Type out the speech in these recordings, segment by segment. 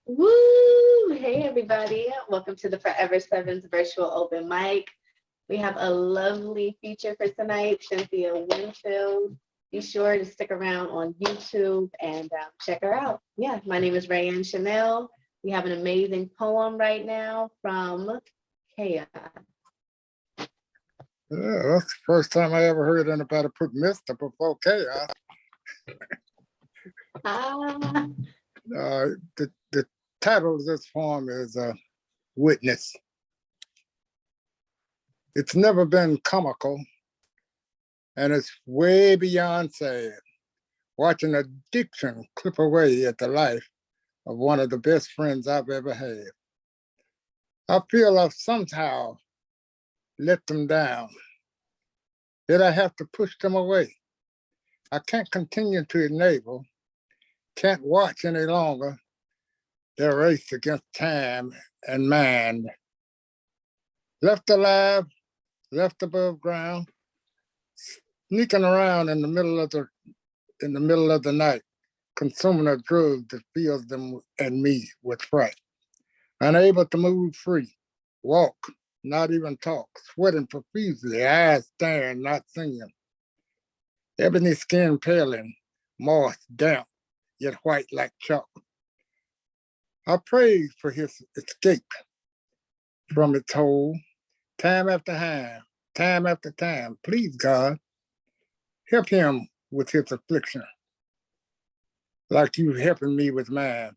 Woo! Hey, everybody. Welcome to the Forever Sevens virtual open mic. We have a lovely feature for tonight, Cynthia Winfield. Be sure to stick around on YouTube and check her out. Yeah, my name is Rayanne Chanel. We have an amazing poem right now from Chaos. Yeah, that's the first time I ever heard anybody put Mr. before chaos. Ah, The title of this poem is Witness. It's never been comical, and it's way beyond sad. Watching addiction clip away at the life of one of the best friends I've ever had. I feel I've somehow let them down, yet I have to push them away. I can't continue to enable, can't watch any longer their race against time and mind. Left alive, left above ground, sneaking around in the middle of the night, consuming a drug that fills them and me with fright. Unable to move free, walk, not even talk, sweating profusely, eyes staring, not seeing. Ebony skin paling, moss damp, yet white like chalk. I prayed for his escape from its hole, time after time. Please, God, help him with his affliction, like you helping me with mine.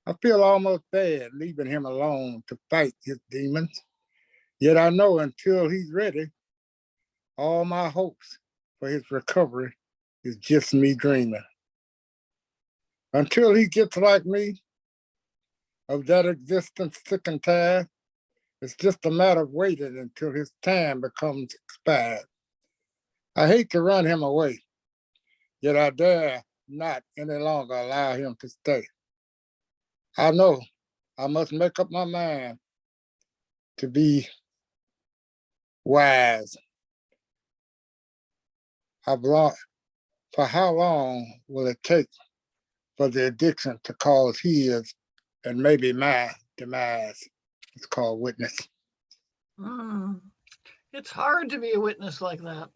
I feel almost bad leaving him alone to fight his demons. Yet I know until he's ready, all my hopes for his recovery is just me dreaming. Until he gets like me, of that existence sick and tired, it's just a matter of waiting until his time becomes expired. I hate to run him away, yet I dare not any longer allow him to stay. I know I must make up my mind to be wise. For how long will it take for the addiction to cause his and maybe my demise? It's called Witness. It's hard to be a witness like that.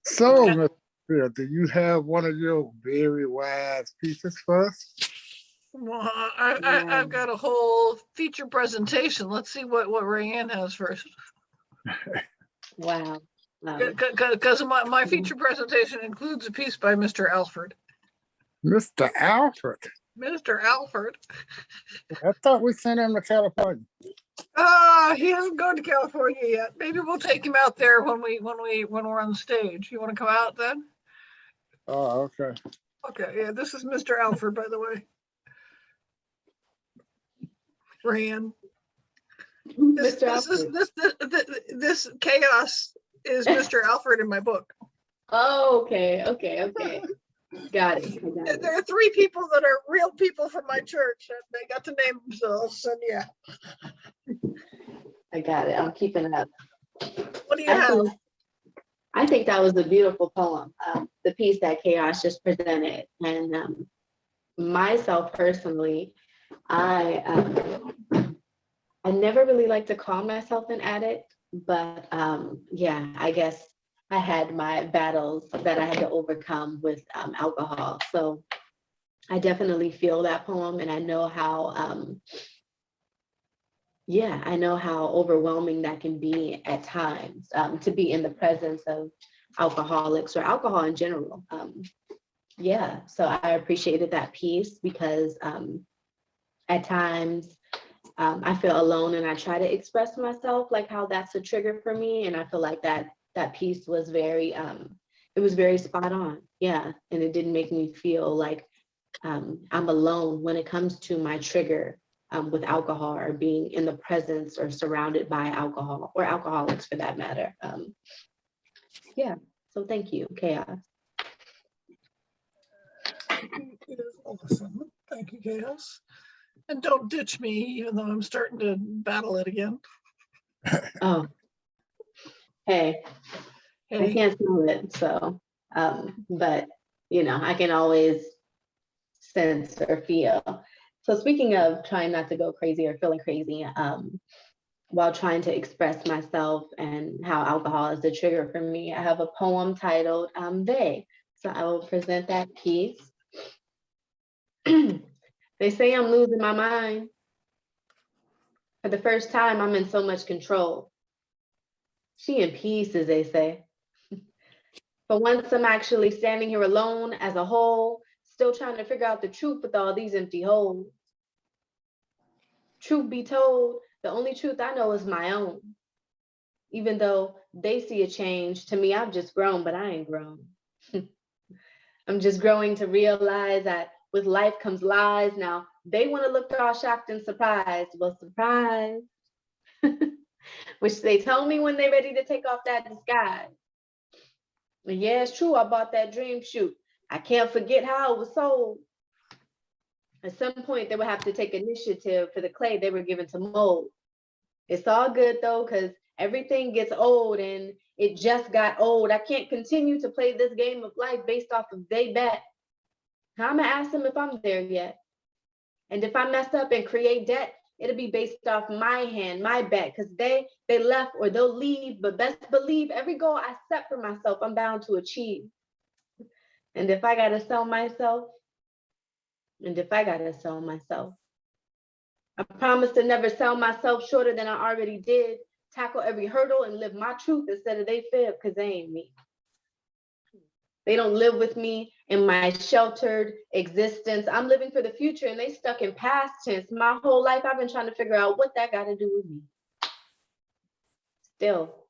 So, Mr. Phil, do you have one of your very wise pieces for us? Well, I've got a whole feature presentation. Let's see what Rayanne has first. wow. Because my feature presentation includes a piece by Mr. Alfred. Mr. Alfred? Mr. Alfred. I thought we sent him to California. He hasn't gone to California yet. Maybe we'll take him out there when we're on the stage. You want to come out then? Oh, okay. Okay, yeah, this is Mr. Alfred, by the way. Rayanne. This chaos is Mr. Alfred in my book. Oh, okay. Got it. There are three people that are real people from my church, and they got to name themselves. And yeah, I got it. I'm keeping it up. What do you have? I think that was a beautiful poem, the piece that Chaos just presented. And myself personally, I never really like to call myself an addict, but yeah, I guess I had my battles that I had to overcome with alcohol. So I definitely feel that poem, and I know how, I know how overwhelming that can be at times, to be in the presence of alcoholics or alcohol in general. Yeah, so I appreciated that piece because at times I feel alone and I try to express myself, like how that's a trigger for me. And I feel like that piece was very, it was very spot on. Yeah, and it didn't make me feel like I'm alone when it comes to my trigger with alcohol or being in the presence or surrounded by alcohol or alcoholics for that matter. Yeah, so thank you, Chaos. It is awesome. Thank you, Chaos. And don't ditch me, even though I'm starting to battle it again. Oh, hey. I can't smell it, so, but I can always sense or feel. So speaking of trying not to go crazy or feeling crazy, while trying to express myself and how alcohol is a trigger for me, I have a poem titled They. So I will present that piece. They say I'm losing my mind. For the first time, I'm in so much control. She in peace, as they say. But once I'm actually standing here alone as a whole, still trying to figure out the truth with all these empty holes. Truth be told, the only truth I know is my own. Even though they see a change, to me, I've just grown, but I ain't grown. I'm just growing to realize that with life comes lies. Now, they want to look all shocked and surprised. Well, surprise. Which they tell me when they're ready to take off that disguise. And yeah, it's true, I bought that dream shoot. I can't forget how it was sold. At some point, they would have to take initiative for the clay they were given to mold. It's all good though, because everything gets old and it just got old. I can't continue to play this game of life based off of they bet. I'm gonna ask them if I'm there yet. And if I mess up and create debt, it'll be based off my hand, my bet, because they left or they'll leave, but best believe every goal I set for myself, I'm bound to achieve. And if I gotta sell myself, I promise to never sell myself shorter than I already did, tackle every hurdle and live my truth instead of they fib, because they ain't me. They don't live with me in my sheltered existence. I'm living for the future and they stuck in past tense. My whole life, I've been trying to figure out what that got to do with me. Still,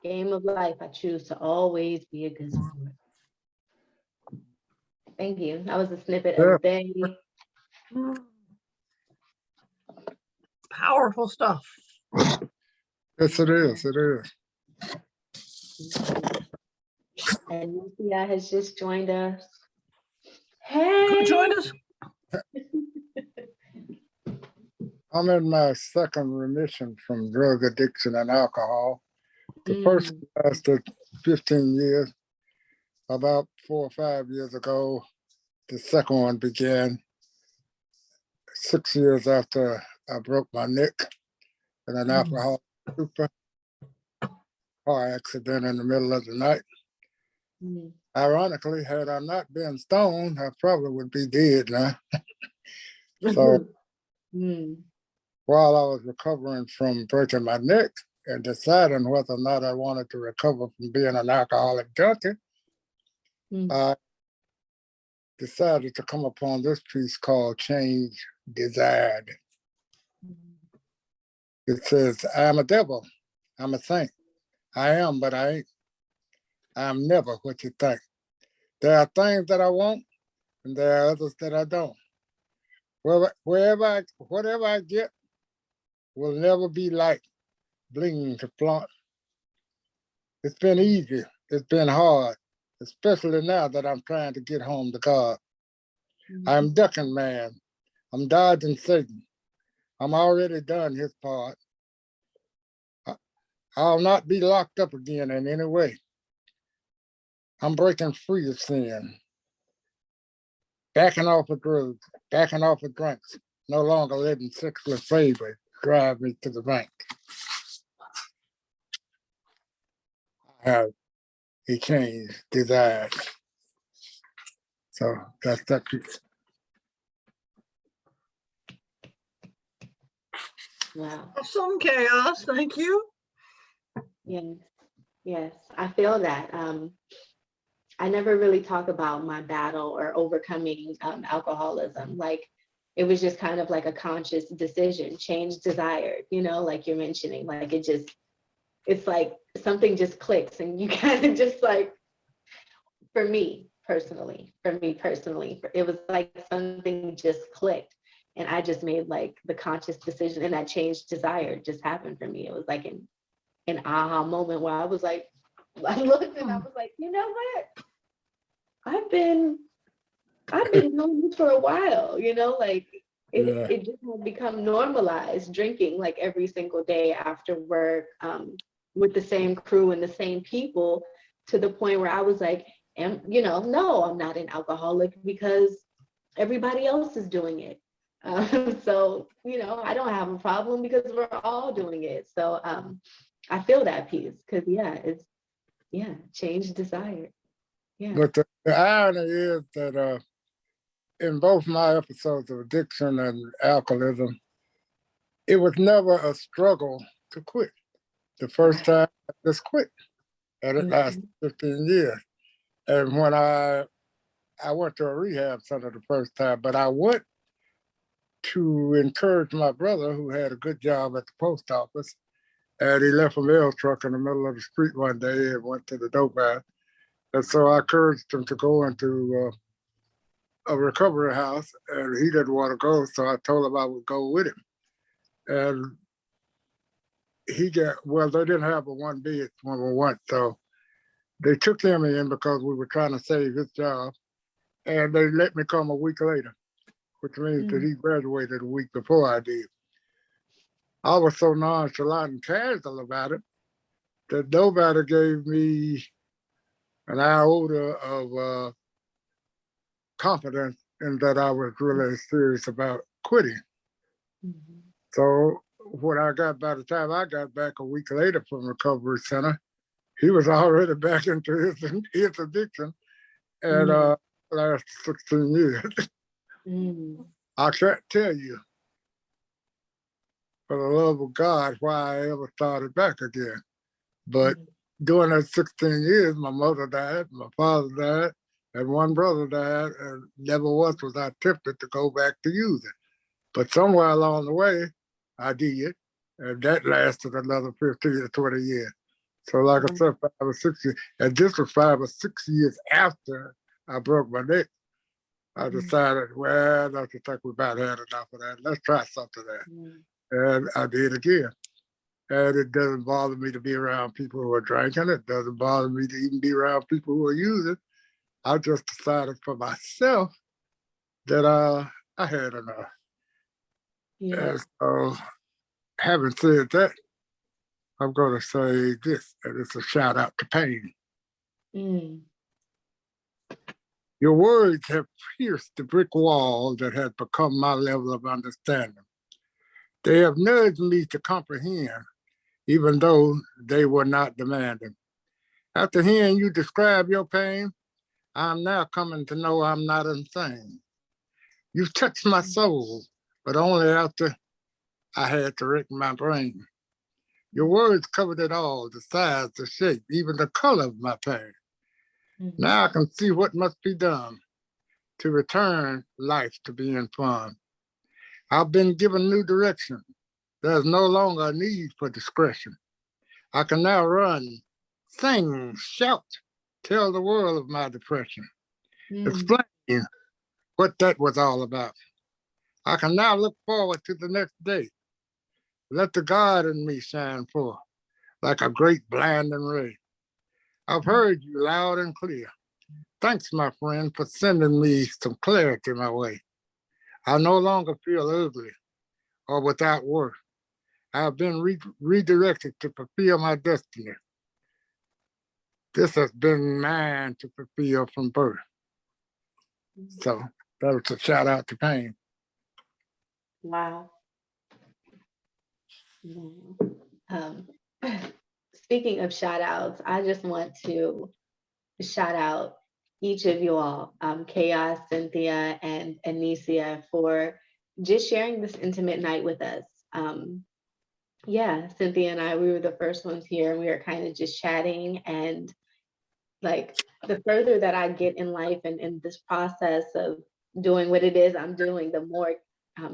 game of life, I choose to always be a good sport. Thank you. That was a snippet of They. Powerful stuff. Yes, it is. It is. And Cynthia has just joined us. Hey! Who joined us? I'm in my second remission from drug addiction and alcohol. The first lasted 15 years. About 4 or 5 years ago, the second one began 6 years after I broke my neck in an alcohol super car accident in the middle of the night. Ironically, had I not been stoned, I probably would be dead now. So while I was recovering from breaking my neck and deciding whether or not I wanted to recover from being an alcoholic junkie, I decided to come upon this piece called Change Desired. It says, I am a devil, I'm a saint. I am, but I ain't. I'm never what you think. There are things that I want, and there are others that I don't. Whatever I get will never be like bling to flaunt. It's been easy, it's been hard, especially now that I'm trying to get home to God. I'm ducking man, I'm dodging Satan. I'm already done his part. I'll not be locked up again in any way. I'm breaking free of sin. Backing off of drugs, backing off of drinks, no longer letting sexual favor drive me to the bank. I have a change desired. So that's that piece. Wow. Awesome chaos. Thank you. Yes, I feel that. I never really talk about my battle or overcoming alcoholism. Like it was just kind of like a conscious decision, change desired, like you're mentioning, like it's like something just clicks and you kind of just like, for me personally, it was like something just clicked and I just made like the conscious decision and that change desired just happened for me. It was like an aha moment where I was like, I looked and I was like, you know what? I've been doing this for a while, like it just had become normalized drinking like every single day after work with the same crew and the same people to the point where I was like, no, I'm not an alcoholic because everybody else is doing it. So, I don't have a problem because we're all doing it. So I feel that piece because, change desired. Yeah. But the irony is that in both my episodes of addiction and alcoholism, it was never a struggle to quit. The first time I just quit, and it lasted 15 years. And when I went to a rehab center the first time, but I went to encourage my brother who had a good job at the post office, and he left a mail truck in the middle of the street one day and went to the dope house. And so I encouraged him to go into a recovery house, and he didn't want to go, so I told him I would go with him. And they didn't have a 1B when we went, so they took him in because we were trying to save his job, and they let me come a week later, which means that he graduated a week before I did. I was so nonchalant and casual about it that nobody gave me an iota of confidence in that I was really serious about quitting. So by the time I got back a week later from recovery center, he was already back into his addiction and last 16 years. I can't tell you, for the love of God, why I ever started back again. But during that 16 years, my mother died, my father died, and one brother died, and never once was I tempted to go back to using. But somewhere along the way, I did, and that lasted another 15 to 20 years. So like I said, 5 or 6 years, and this was 5 or 6 years after I broke my neck. I decided, well, I think we about had enough of that. Let's try something there. And I did again. And it doesn't bother me to be around people who are drinking. It doesn't bother me to even be around people who are using. I just decided for myself that I had enough. Yeah. And so, having said that, I'm going to say this, and it's a shout out to pain. Your words have pierced the brick wall that has become my level of understanding. They have nudged me to comprehend, even though they were not demanding. After hearing you describe your pain, I'm now coming to know I'm not insane. You've touched my soul, but only after I had to wreck my brain. Your words covered it all, the size, the shape, even the color of my pain. Now I can see what must be done to return life to being fun. I've been given new direction. There's no longer a need for discretion. I can now run, sing, shout, tell the world of my depression, explain what that was all about. I can now look forward to the next day. Let the God in me shine forth like a great blinding ray. I've heard you loud and clear. Thanks, my friend, for sending me some clarity my way. I no longer feel ugly or without worth. I've been redirected to fulfill my destiny. This has been mine to fulfill from birth. So that was a shout out to pain. Wow. Speaking of shout outs, I just want to shout out each of you all, Chaos, Cynthia, and Anicia, for just sharing this intimate night with us. Cynthia and I, we were the first ones here, and we were kind of just chatting. And like the further that I get in life and in this process of doing what it is I'm doing, the more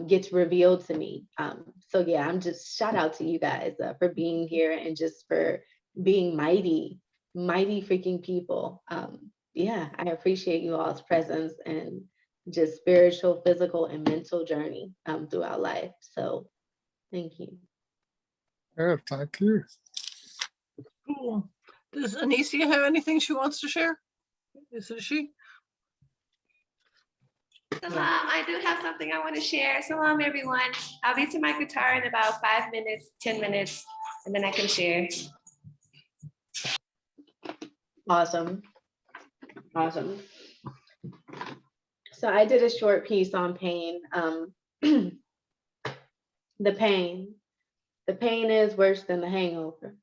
gets revealed to me. I'm just shout out to you guys for being here and just for being mighty freaking people. I appreciate you all's presence and just spiritual, physical, and mental journey throughout life. So thank you. Yeah, thank you. Cool. Does Anicia have anything she wants to share? Is it she? Salam, I do have something I want to share. Salam, everyone. I'll be to my guitar in about 5 minutes, 10 minutes, and then I can share. Awesome. Awesome. So I did a short piece on pain. The pain. The pain is worse than the hangover.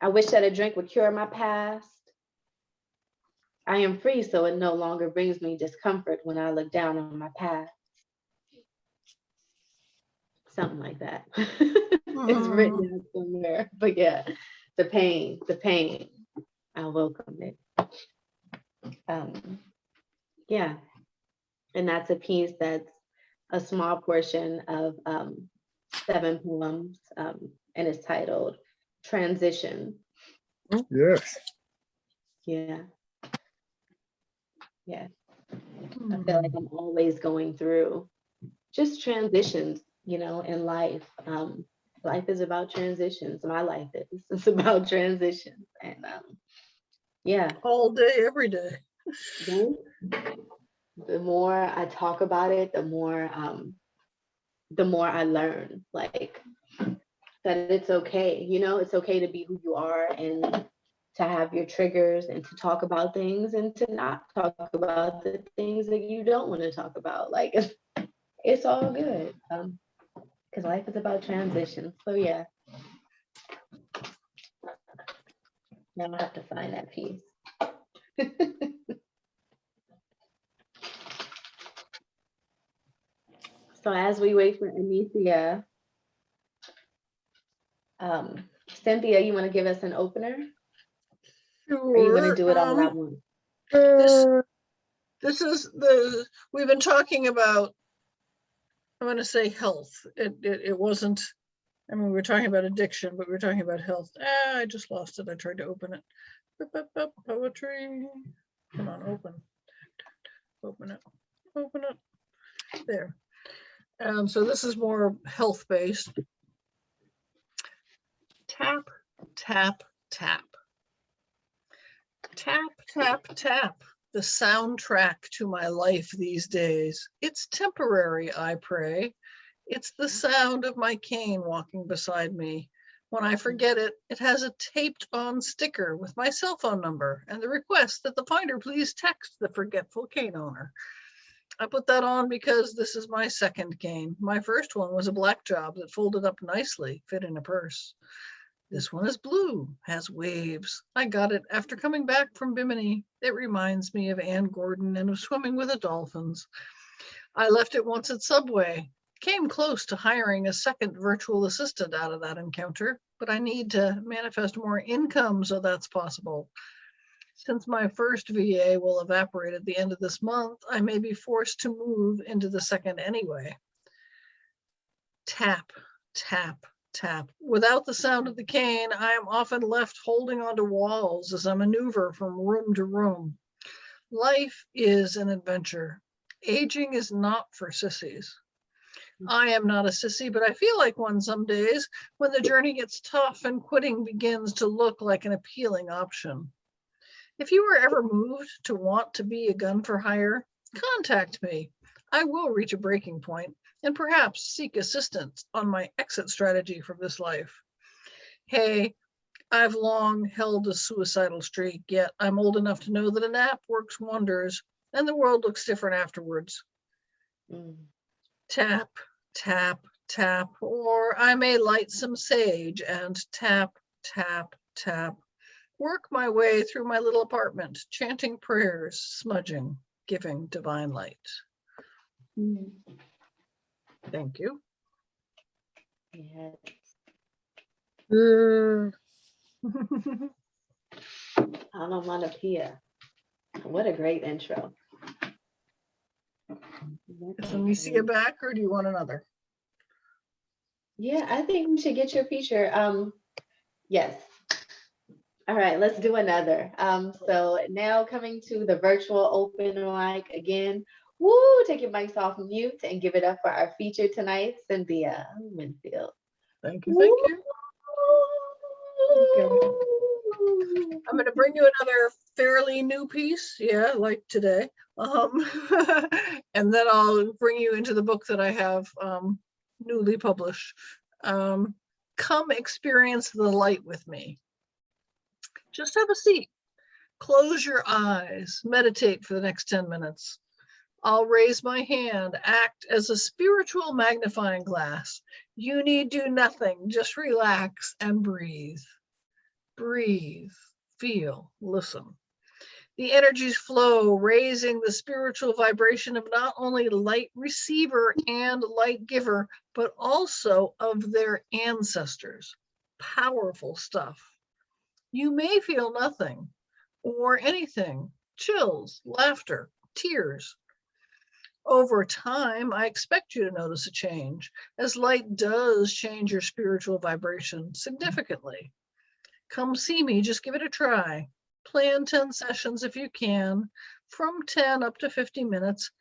I wish that a drink would cure my past. I am free, so it no longer brings me discomfort when I look down on my past. Something like that. It's written out somewhere, but yeah, the pain, I welcome it. Yeah, and that's a piece that's a small portion of 7 poems, and it's titled Transition. Yes. Yeah. Yeah. I feel like I'm always going through just transitions, in life. Life is about transitions. My life is. It's about transitions. And yeah. All day, every day. The more I talk about it, the more I learn, like, that it's okay, it's okay to be who you are and to have your triggers and to talk about things and to not talk about the things that you don't want to talk about. Like, it's all good. Because life is about transition. So yeah. Now I have to find that piece. So as we wait for Anicia, Cynthia, you want to give us an opener? Sure. Or are you going to do it all at once? This is we've been talking about, I want to say health. It wasn't, I mean, we were talking about addiction, but we were talking about health. I just lost it. I tried to open it. Poetry. Come on, open. Open it. Open it. There. So this is more health-based. Tap, tap, tap. Tap, tap, tap. The soundtrack to my life these days. It's temporary, I pray. It's the sound of my cane walking beside me. When I forget it, it has a taped on sticker with my cell phone number and the request that the finder please text the forgetful cane owner. I put that on because this is my second cane. My first one was a black job that folded up nicely, fit in a purse. This one is blue, has waves. I got it after coming back from Bimini. It reminds me of Ann Gordon and of swimming with the dolphins. I left it once at Subway. Came close to hiring a second virtual assistant out of that encounter, but I need to manifest more income so that's possible. Since my first VA will evaporate at the end of this month, I may be forced to move into the second anyway. Tap, tap, tap. Without the sound of the cane, I am often left holding onto walls as I maneuver from room to room. Life is an adventure. Aging is not for sissies. I am not a sissy, but I feel like one some days when the journey gets tough and quitting begins to look like an appealing option. If you were ever moved to want to be a gun for hire, contact me. I will reach a breaking point and perhaps seek assistance on my exit strategy from this life. Hey, I've long held a suicidal streak, yet I'm old enough to know that a nap works wonders and the world looks different afterwards. Tap, tap, tap, or I may light some sage and tap, tap, tap. Work my way through my little apartment, chanting prayers, smudging, giving divine light. Thank you. Yeah. Onomatopoeia. What a great intro. Is Anicia back, or do you want another? Yeah, I think we should get your feature. Yes. All right, let's do another. So now coming to the virtual open mic again. Woo, take your mics off mute and give it up for our feature tonight, Cynthia Winfield. Thank you, thank you. Okay. I'm going to bring you another fairly new piece, yeah, like today. And then I'll bring you into the book that I have newly published. Come experience the light with me. Just have a seat. Close your eyes, meditate for the next 10 minutes. I'll raise my hand, act as a spiritual magnifying glass. You need do nothing, just relax and breathe. Breathe, feel, listen. The energies flow, raising the spiritual vibration of not only light receiver and light giver, but also of their ancestors. Powerful stuff. You may feel nothing or anything, chills, laughter, tears. Over time, I expect you to notice a change, as light does change your spiritual vibration significantly. Come see me, just give it a try. Plan 10 sessions if you can, from 10 up to 50 minutes.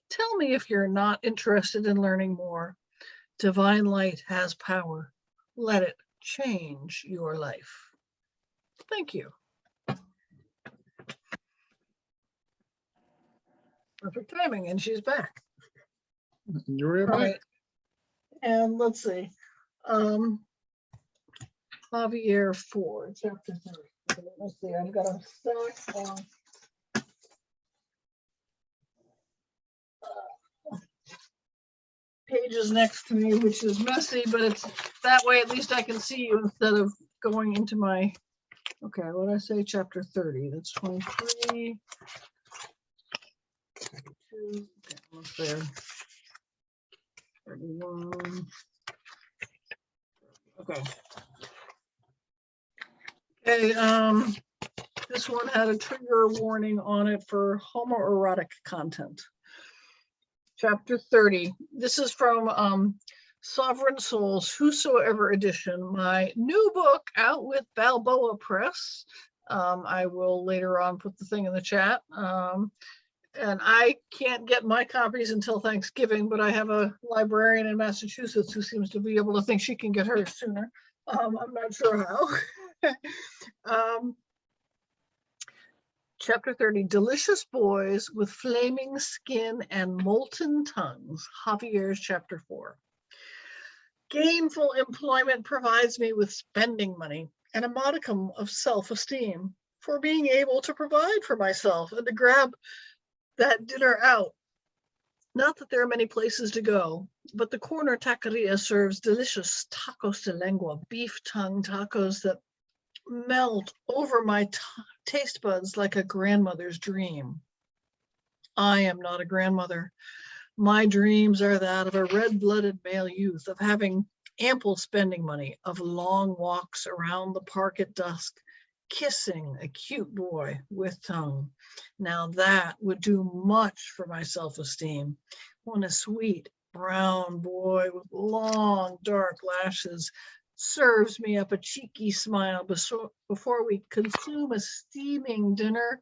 Tell me if you're not interested in learning more. Divine light has power. Let it change your life. Thank you. Perfect timing, and she's back. You're All right. right. And let's see. Javier 4, chapter 3. Let's see, I've got a stack of pages next to me, which is messy, but it's that way at least I can see you instead of going into my, okay, what did I say? Chapter 30. That's 23. 22, okay, almost there. 31. Okay. Okay, this one had a trigger warning on it for homoerotic content. Chapter 30. This is from Sovereign Souls, Whosoever edition, my new book out with Balboa Press. I will later on put the thing in the chat. And I can't get my copies until Thanksgiving, but I have a librarian in Massachusetts who seems to be able to think she can get hers sooner. I'm not sure how. Chapter 30, Delicious Boys with Flaming Skin and Molten Tongues, Javier's chapter 4. Gainful employment provides me with spending money and a modicum of self-esteem for being able to provide for myself and to grab that dinner out. Not that there are many places to go, but the corner taqueria serves delicious tacos de lengua, beef tongue tacos that melt over my taste buds like a grandmother's dream. I am not a grandmother. My dreams are that of a red-blooded male youth, of having ample spending money, of long walks around the park at dusk, kissing a cute boy with tongue. Now that would do much for my self-esteem. When a sweet brown boy with long dark lashes serves me up a cheeky smile before we consume a steaming dinner,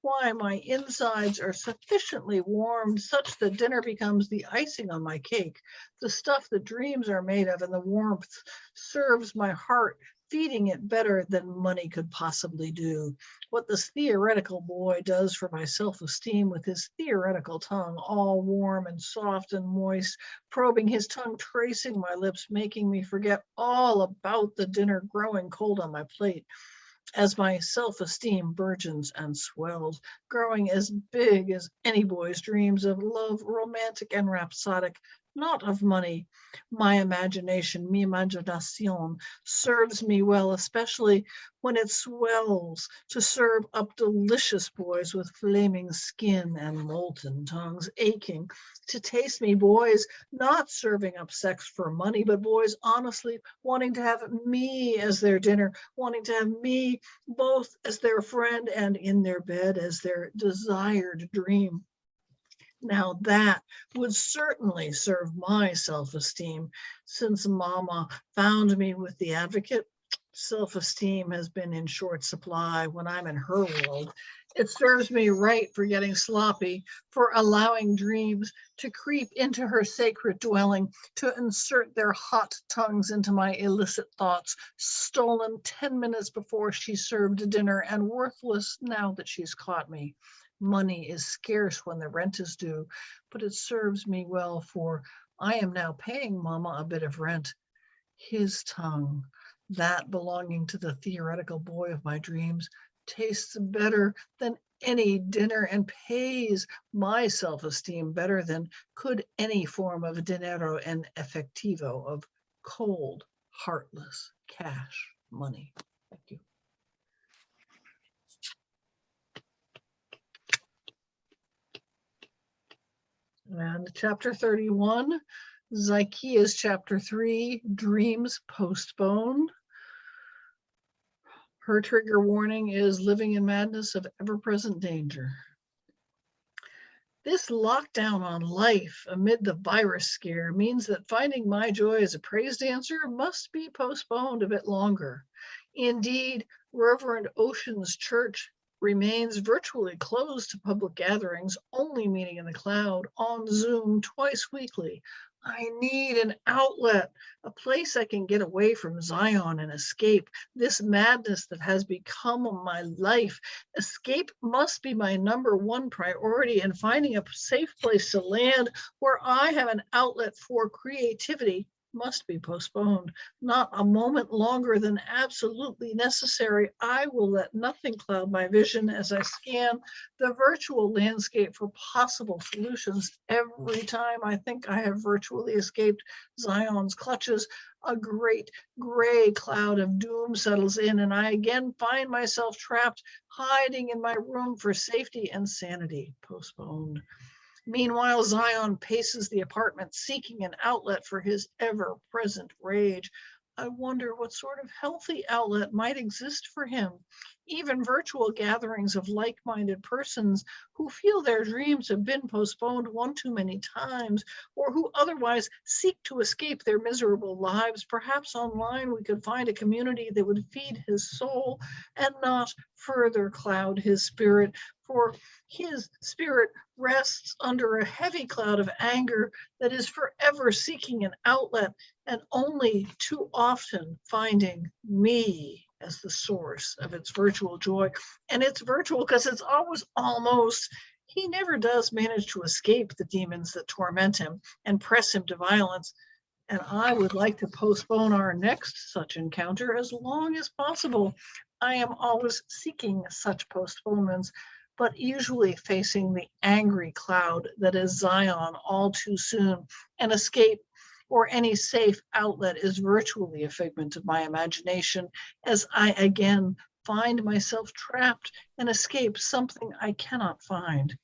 why, my insides are sufficiently warmed such that dinner becomes the icing on my cake, the stuff that dreams are made of, and the warmth serves my heart, feeding it better than money could possibly do. What this theoretical boy does for my self-esteem with his theoretical tongue, all warm and soft and moist, probing his tongue, tracing my lips, making me forget all about the dinner growing cold on my plate. As my self-esteem burgeons and swells, growing as big as any boy's dreams of love, romantic and rhapsodic, not of money. My imagination, mi imaginación, serves me well, especially when it swells to serve up delicious boys with flaming skin and molten tongues, aching to taste me, boys not serving up sex for money, but boys honestly wanting to have me as their dinner, wanting to have me both as their friend and in their bed as their desired dream. Now that would certainly serve my self-esteem. Since Mama found me with the advocate, self-esteem has been in short supply when I'm in her world. It serves me right for getting sloppy, for allowing dreams to creep into her sacred dwelling, to insert their hot tongues into my illicit thoughts, stolen 10 minutes before she served dinner and worthless now that she's caught me. Money is scarce when the rent is due, but it serves me well, for I am now paying Mama a bit of rent. His tongue, that belonging to the theoretical boy of my dreams, tastes better than any dinner and pays my self-esteem better than could any form of dinero en efectivo, of cold, heartless cash money. Thank you. And chapter 31, Zacchaeus chapter 3, dreams postponed. Her trigger warning is living in madness of ever-present danger. This lockdown on life amid the virus scare means that finding my joy as a praise dancer must be postponed a bit longer. Indeed, Reverend Ocean's church remains virtually closed to public gatherings, only meeting in the cloud on Zoom twice weekly. I need an outlet, a place I can get away from Zion and escape this madness that has become my life. Escape must be my #1 priority, and finding a safe place to land where I have an outlet for creativity must be postponed. Not a moment longer than absolutely necessary. I will let nothing cloud my vision as I scan the virtual landscape for possible solutions. Every time I think I have virtually escaped Zion's clutches, a great gray cloud of doom settles in, and I again find myself trapped, hiding in my room for safety and sanity. Postponed. Meanwhile, Zion paces the apartment, seeking an outlet for his ever-present rage. I wonder what sort of healthy outlet might exist for him. Even virtual gatherings of like-minded persons who feel their dreams have been postponed one too many times, or who otherwise seek to escape their miserable lives. Perhaps online we could find a community that would feed his soul and not further cloud his spirit, for his spirit rests under a heavy cloud of anger that is forever seeking an outlet and only too often finding me as the source of its virtual joy. And it's virtual because it's always almost. He never does manage to escape the demons that torment him and press him to violence. And I would like to postpone our next such encounter as long as possible. I am always seeking such postponements, but usually facing the angry cloud that is Zion all too soon. An escape or any safe outlet is virtually a figment of my imagination as I again find myself trapped and escape something I cannot find.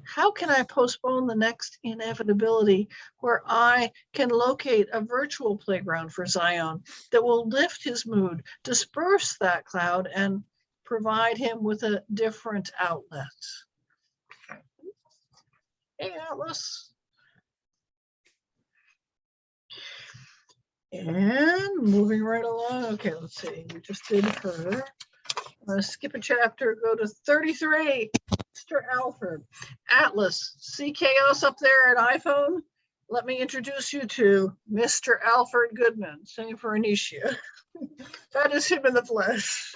How can I postpone the next inevitability where I can locate a virtual playground for Zion that will lift his mood, disperse that cloud, and provide him with a different outlet? Hey, Atlas. And moving right along. Okay, let's see. We just did her. I'm going to skip a chapter, go to 33. Mr. Alfred. Atlas, see chaos up there at iPhone? Let me introduce you to Mr. Alfred Goodman. Same for Anicia. That is him in the flesh.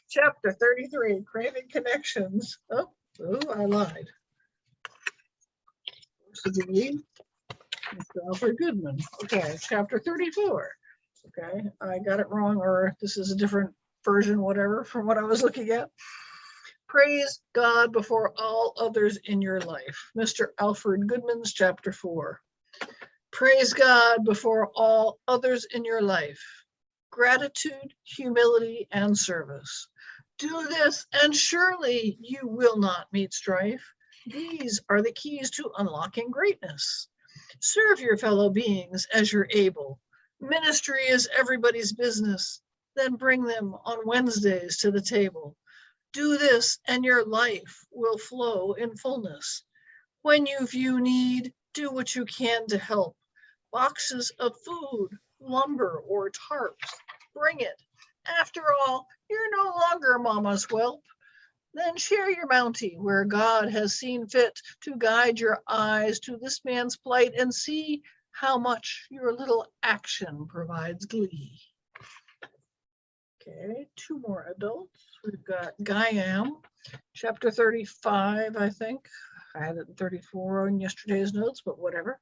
Chapter 33, Craving Connections. Oh, I lied. Mr. Alfred Goodman. Okay, chapter 34. Okay, I got it wrong, or this is a different version, whatever, from what I was looking at. Praise God before all others in your life. Mr. Alfred Goodman's chapter 4. Praise God before all others in your life. Gratitude, humility, and service. Do this, and surely you will not meet strife. These are the keys to unlocking greatness. Serve your fellow beings as you're able. Ministry is everybody's business. Then bring them on Wednesdays to the table. Do this, and your life will flow in fullness. When you view need, do what you can to help. Boxes of food, lumber, or tarps, bring it. After all, you're no longer mama's whelp. Then share your bounty where God has seen fit to guide your eyes to this man's plight, and see how much your little action provides glee. Okay, 2 more adults. We've got Gaiam, chapter 35, I think. I had it in 34 on yesterday's notes, but whatever.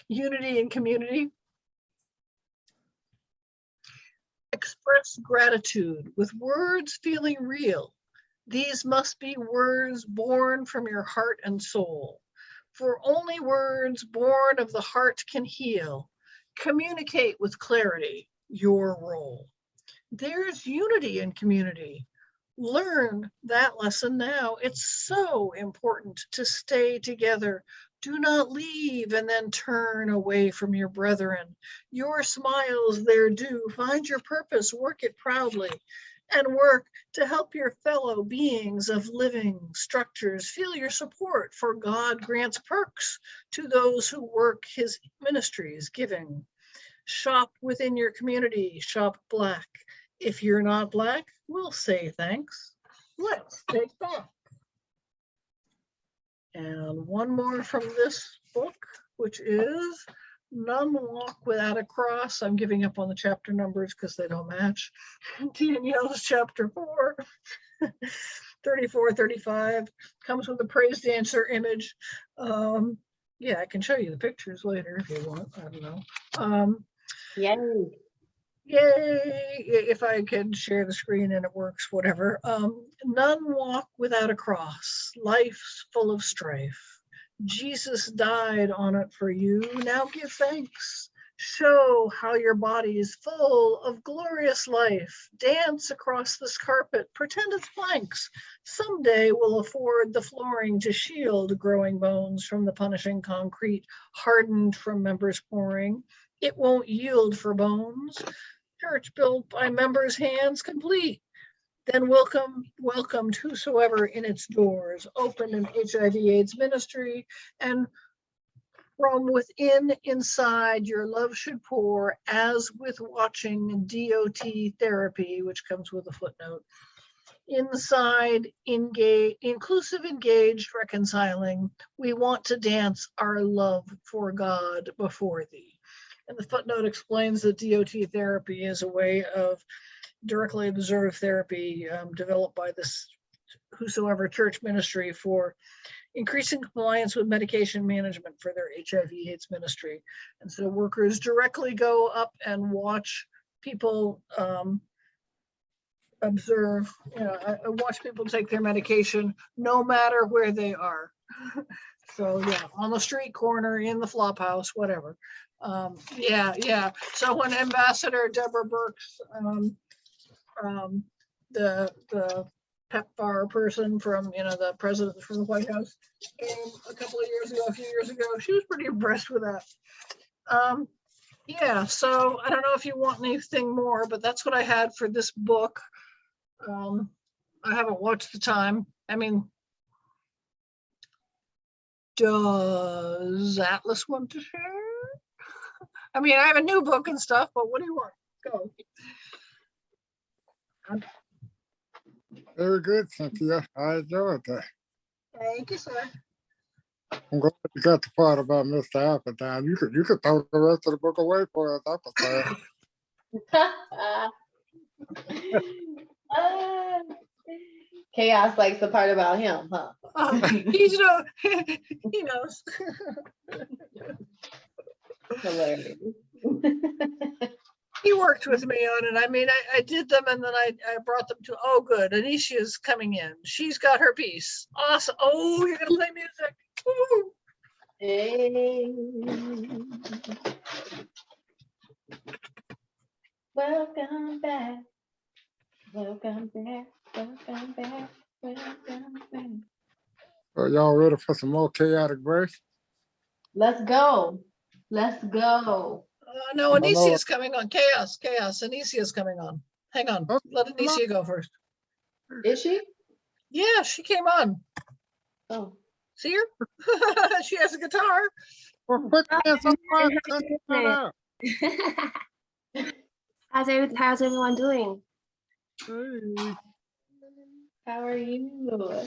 Unity and community. Express gratitude with words feeling real. These must be words born from your heart and soul. For only words born of the heart can heal. Communicate with clarity your role. There's unity in community. Learn that lesson now. It's so important to stay together. Do not leave and then turn away from your brethren. Your smiles their due. Find your purpose, work it proudly, and work to help your fellow beings of living structures. Feel your support, for God grants perks to those who work his ministries giving. Shop within your community, shop Black. If you're not Black, we'll say thanks. Let's take back. And one more from this book, which is None Walk Without a Cross. I'm giving up on the chapter numbers because they don't match. Danielle's chapter 4, 34, 35, comes with a praise dancer image. Yeah, I can show you the pictures later if you want. I don't know. Yay. Yay, if I can share the screen and it works, whatever. None walk without a cross. Life's full of strife. Jesus died on it for you. Now give thanks. Show how your body is full of glorious life. Dance across this carpet. Pretend it's planks. Someday we'll afford the flooring to shield growing bones from the punishing concrete, hardened from members pouring. It won't yield for bones. Church built by members' hands complete. Then welcomed whosoever in its doors. Open an HIV/AIDS ministry, and from within inside your love should pour, as with watching DOT therapy, which comes with a footnote. Inside, inclusive, engaged, reconciling. We want to dance our love for God before thee. And the footnote explains that DOT therapy is a way of directly observed therapy developed by this whosoever church ministry for increasing compliance with medication management for their HIV/AIDS ministry. And so workers directly go up and watch people observe, watch people take their medication no matter where they are. So yeah, on the street corner, in the flop house, whatever. Yeah. So when Ambassador Deborah Burks, the PEPFAR person from, the president from the White House, came a few years ago, she was pretty impressed with that. Yeah, so I don't know if you want anything more, but that's what I had for this book. I haven't watched the time. I mean, does Atlas want to share? I mean, I have a new book and stuff, but what do you want? Go. Very good, Cynthia. I enjoyed that. Thank you, sir. I'm glad you got the part about Mr. Appleton. You could throw the rest of the book away for us. Chaos likes the part about him, huh? He knows. Hilarious. He worked with me on it. I mean, I did them and then I brought them to, oh good, Anicia's coming in. She's got her piece. Awesome. Oh, you're gonna play music. Woo. Hey. Welcome back. Welcome back. Welcome back. Welcome back. So y'all ready for some more chaotic breaks? Let's go. Let's go. No, Anicia's coming on. Chaos. Anicia's coming on. Hang on. Oh, Let Anicia go first. Is she? Yeah, she came on. Oh. See her? She has a guitar. Well, quit being so quiet, cut that out. How's everyone doing? Hey. How are you?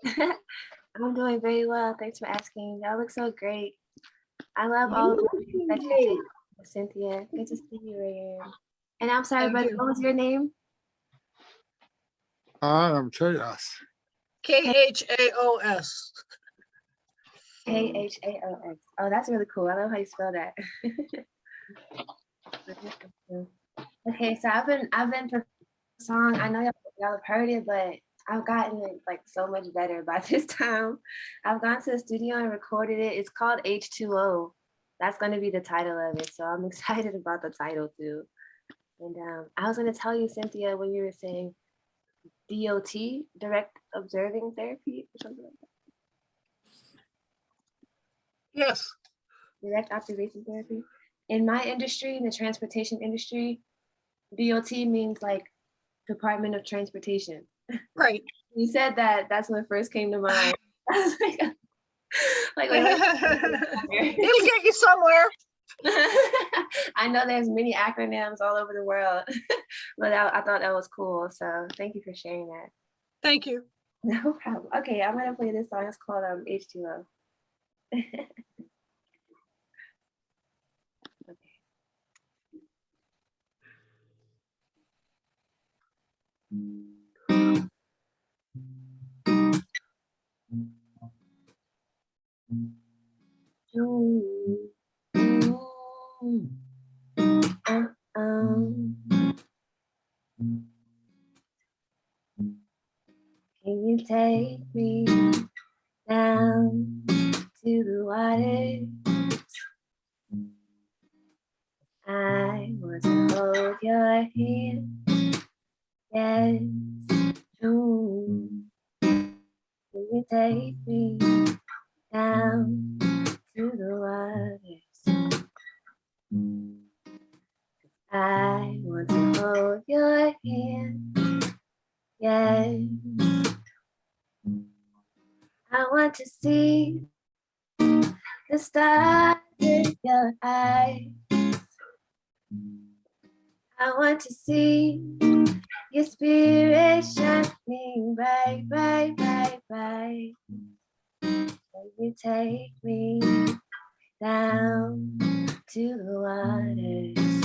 I'm doing very well. Thanks for asking. Y'all look so great. I love all of the things that you did, Cynthia. Good to see you again. And I'm sorry, Thank but you. what was your name? I am chaos. KHAOS. KHAOS. Oh, that's really cool. I love how you spell that. Okay, so I've been song. I know y'all have heard it, but I've gotten it like so much better by this time. I've gone to the studio and recorded it. It's called H2O. That's gonna be the title of it. So I'm excited about the title too. And I was gonna tell you, Cynthia, when you were saying DOT, direct observing therapy, or something like Yes. that. Direct observation therapy. In my industry, in the transportation industry, DOT means like Department of Transportation. Right. You said that, that's what first came to mind. I was like It'll get you somewhere. I know there's many acronyms all over the world, but I thought that was cool. So thank you for sharing that. Thank you. No problem. Okay, I'm gonna play this song. It's called H2O. Ooh, ooh, um. Can you take me down to the water? I want to hold your hand. Yes, ooh. Can you take me down to the waters? I want to hold your hand. Yes, I want to see the stars in your eyes. I want to see your spirit shining bright, bright, bright, bright. Can you take me down to the waters?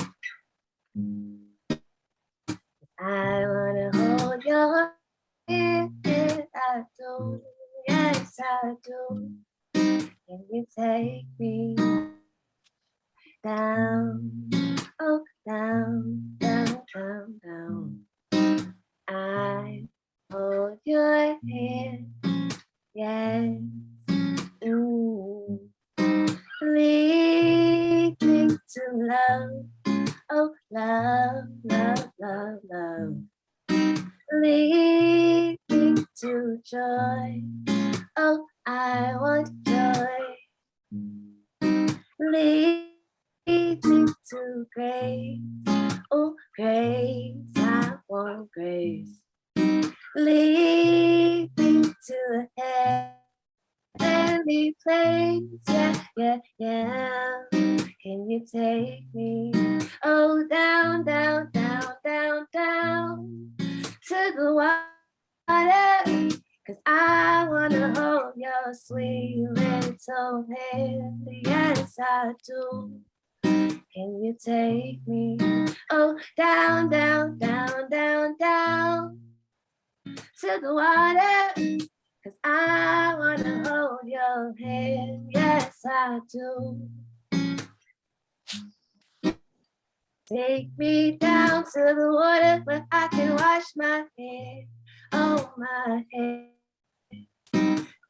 I wanna hold your hand, I do, yes I do. Can you take me down, oh down, down, down, down. I hold your hand, yes, ooh. Lead me to love, oh love, love, love, love. Lead me to joy, oh I want joy. Lead me to grace, oh grace, I want grace. Lead me to a heavenly place, yeah, yeah, yeah. Can you take me, oh down, down, down, down, down to the water? Cause I wanna hold your sweet little hand, yes I do. Can you take me, oh down, down, down, down, down to the water? Cause I wanna hold your hand, yes I do. Take me down to the water where I can wash my hair, oh my hair.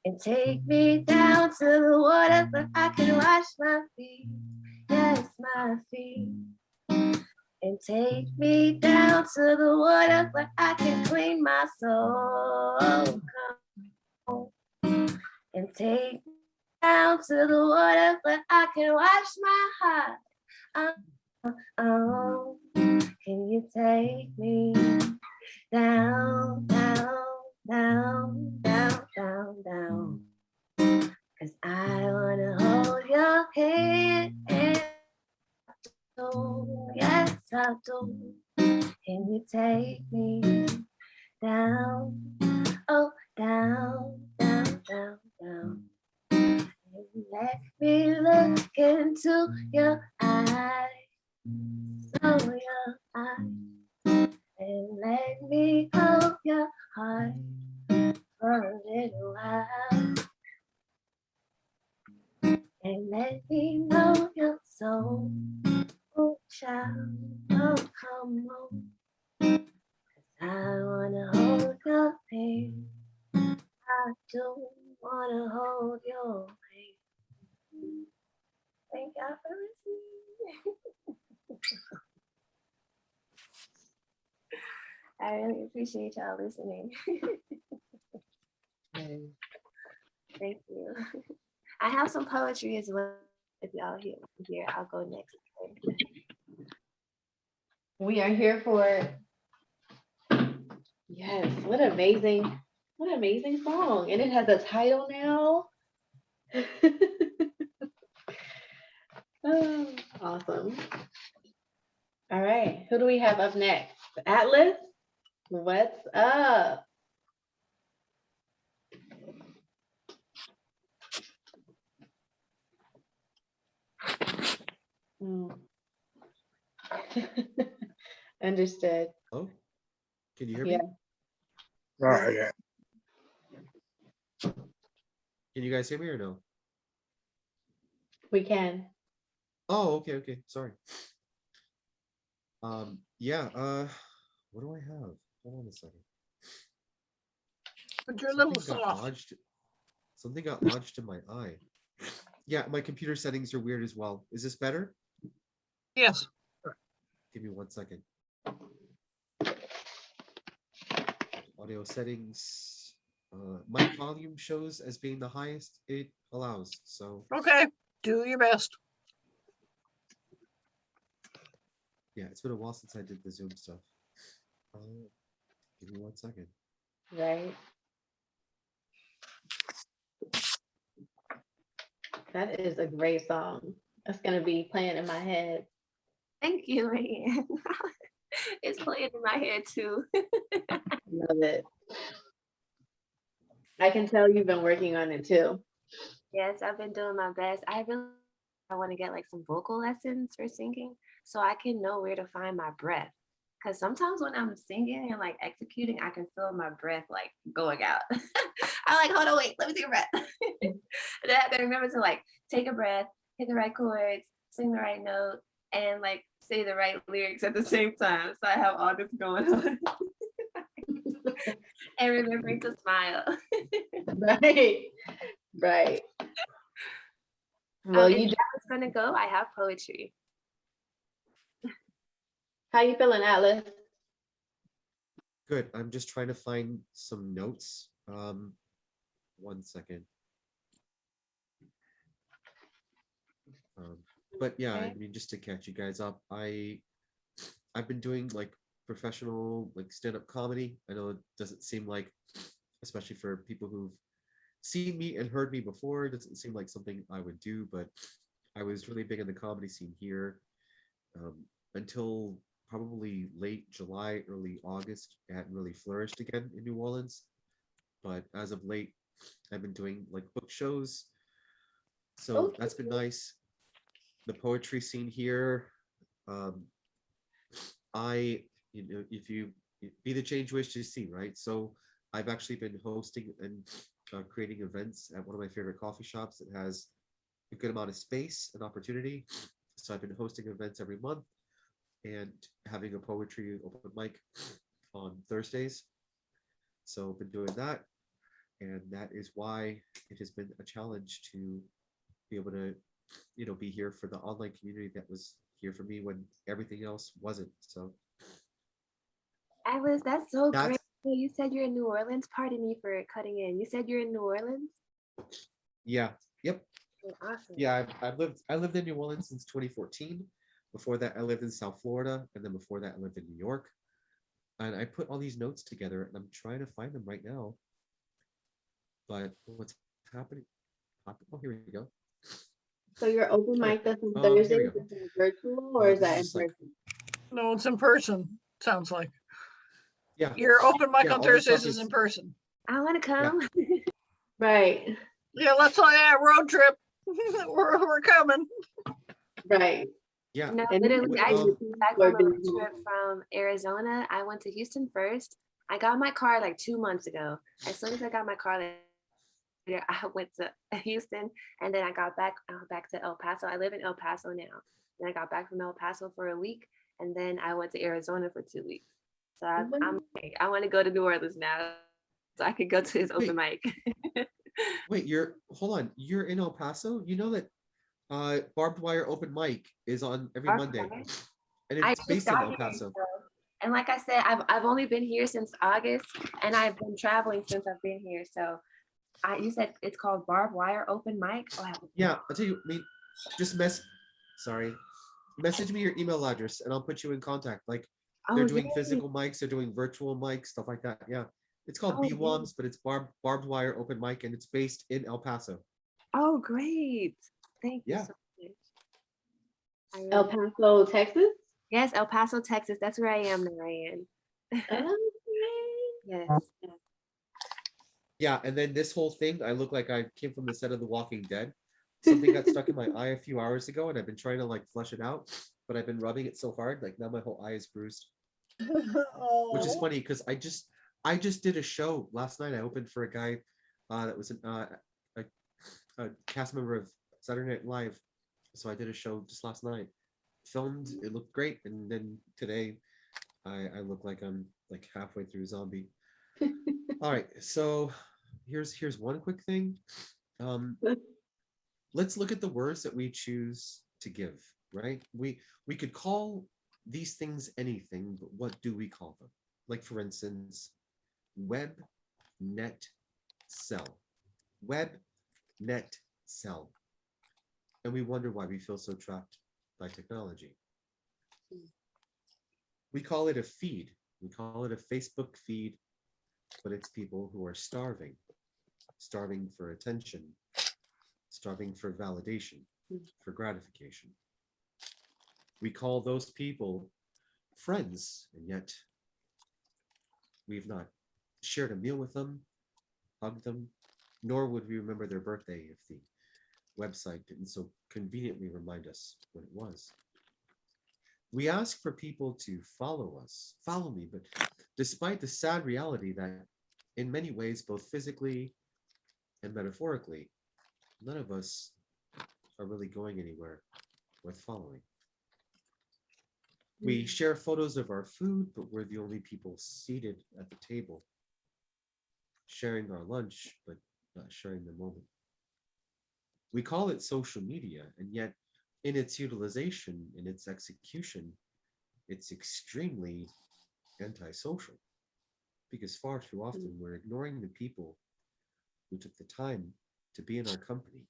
And take me down to the water where I can wash my feet, yes my feet. And take me down to the water where I can clean my soul. Come. And take me down to the water where I can wash my heart. Oh, can you take me down, down, down, down, down, down? Cause I wanna hold your hand, and yes I do. Can you take me down, oh down, down, down, down? And let me look into your eyes, oh your eyes, and let me hold your heart for a little while. And let me know your soul, oh child, oh come on. I wanna hold your hand. I don't wanna hold your hand. Thank y'all for listening. I really appreciate y'all listening. Thank you. I have some poetry as well. If y'all here, I'll go next. We are here for it. Yes, what amazing song. And it has a title now. Oh, awesome. All right, who do we have up next? Atlas, what's up? Mm. Understood. Oh, can you hear me? Yeah. Oh, yeah. Can you guys hear me or no? We can. Oh, okay. Sorry. Yeah, what do I have? Hold on a second. But you're a little Something got soft. lodged. Something got lodged in my eye. Yeah, my computer settings are weird as well. Is this better? Yes. Give me 1 second. Audio settings. Mic volume shows as being the highest it allows. So Okay. Do your best. yeah, it's been a while since I did the Zoom stuff. Give me 1 second. Right. That is a great song. That's gonna be playing in my head. Thank you, Rayanne. It's playing in my head too. Love it. I can tell you've been working on it too. Yes, I've been doing my best. I want to get like some vocal lessons for singing so I can know where to find my breath. Because sometimes when I'm singing and like executing, I can feel my breath like going out. I'm like, hold on, wait, let me take a breath. And I have to remember to like take a breath, hit the right chords, sing the right note, and like say the right lyrics at the same time. So I have all this going on. And remembering to smile. Right. Well, If you that was gonna go, I have poetry. how you feeling, Atlas? Good. I'm just trying to find some notes. 1 second. But yeah, I Okay. mean, just to catch you guys up, I've been doing like professional like stand-up comedy. I know it doesn't seem like, especially for people who've seen me and heard me before, it doesn't seem like something I would do, but I was really big in the comedy scene here until probably late July, early August. It hadn't really flourished again in New Orleans, but as of late, I've been doing like book shows, so that's been nice. The poetry scene here, if you be the change you wish to see, right? So I've actually been hosting and creating events at one of my favorite coffee shops that has a good amount of space and opportunity. So I've been hosting events every month and having a poetry open mic on Thursdays. So I've been doing that. And that is why it has been a challenge to be able to, be here for the online community that was here for me when everything else wasn't. So That's so that's great. So you said you're in New Orleans. Pardon me for cutting in. You said you're in New Orleans? yeah, yep. Awesome. Yeah, I lived in New Orleans since 2014. Before that, I lived in South Florida, and then before that, I lived in New York. And I put all these notes together, and I'm trying to find them right now. But what's happening? Oh, here we go. So your open mic that's on Here we Thursday, go. is it virtual or is This that in is just like- person? No, it's in person, sounds like. Yeah, Your open mic Yeah, on all this Thursdays stuff is in is- person. I want to come. Right, Yeah, let's say road trip. we're coming. right. yeah. No, And literally, I um, just came back or from a road business. trip from Arizona. I went to Houston first. I got my car like 2 months ago. As soon as I got my car, I went to Houston, and then I got back to El Paso. I live in El Paso now. Then I got back from El Paso for a week, and then I went to Arizona for 2 weeks. So I want to go to New Orleans now, so I could go to his open mic. Wait, hold on. You're in El Paso? You know that Barbed Wire Open Mic is on every Barbed Monday, Wire? and I it's just based in got El here, Paso. so- and like I said, I've only been here since August, and I've been traveling since I've been here. So you said it's called Barbed Wire Open Mic. Oh, Yeah, I'll tell you. I mean, just message me your email address, and I'll put you in contact. Like they're doing yay. physical mics, they're doing virtual mics, stuff like that. Yeah, it's called Oh, BWOMs, but it's Barbed Wire Open Mic, and it's based in El Paso. Oh, great. Thank you Yeah. so much. I El really- Paso, Texas? Yes, El Paso, Texas. That's where I am now, Ryan. Okay. Yes. Yeah, and then this whole thing, I look like I came from the set of The Walking Dead. Something got stuck in my eye a few hours ago, and I've been trying to like flush it out, but I've been rubbing it so hard, like now my whole eye is bruised. Which is Oh, funny because I just did a show last night. I opened for a guy that was a cast member of Saturday Night Live. So I did a show just last night. Filmed, it looked great, and then today I look like I'm like halfway through Zombie. All right, so here's one quick thing. Let's look at the words that we choose to give, right? We could call these things anything, but what do we call them? Like for instance, web, net, cell. Web, net, cell. And we wonder why we feel so trapped by technology. We call it a feed. We call it a Facebook feed, but it's people who are starving for attention, starving for validation, for gratification. We call those people friends, and yet we've not shared a meal with them, hugged them, nor would we remember their birthday if the website didn't so conveniently remind us when it was. We ask for people to follow us, follow me, but despite the sad reality that in many ways, both physically and metaphorically, none of us are really going anywhere worth following. We share photos of our food, but we're the only people seated at the table, sharing our lunch, but not sharing the moment. We call it social media, and yet in its utilization, in its execution, it's extremely antisocial, because far too often we're ignoring the people who took the time to be in our company,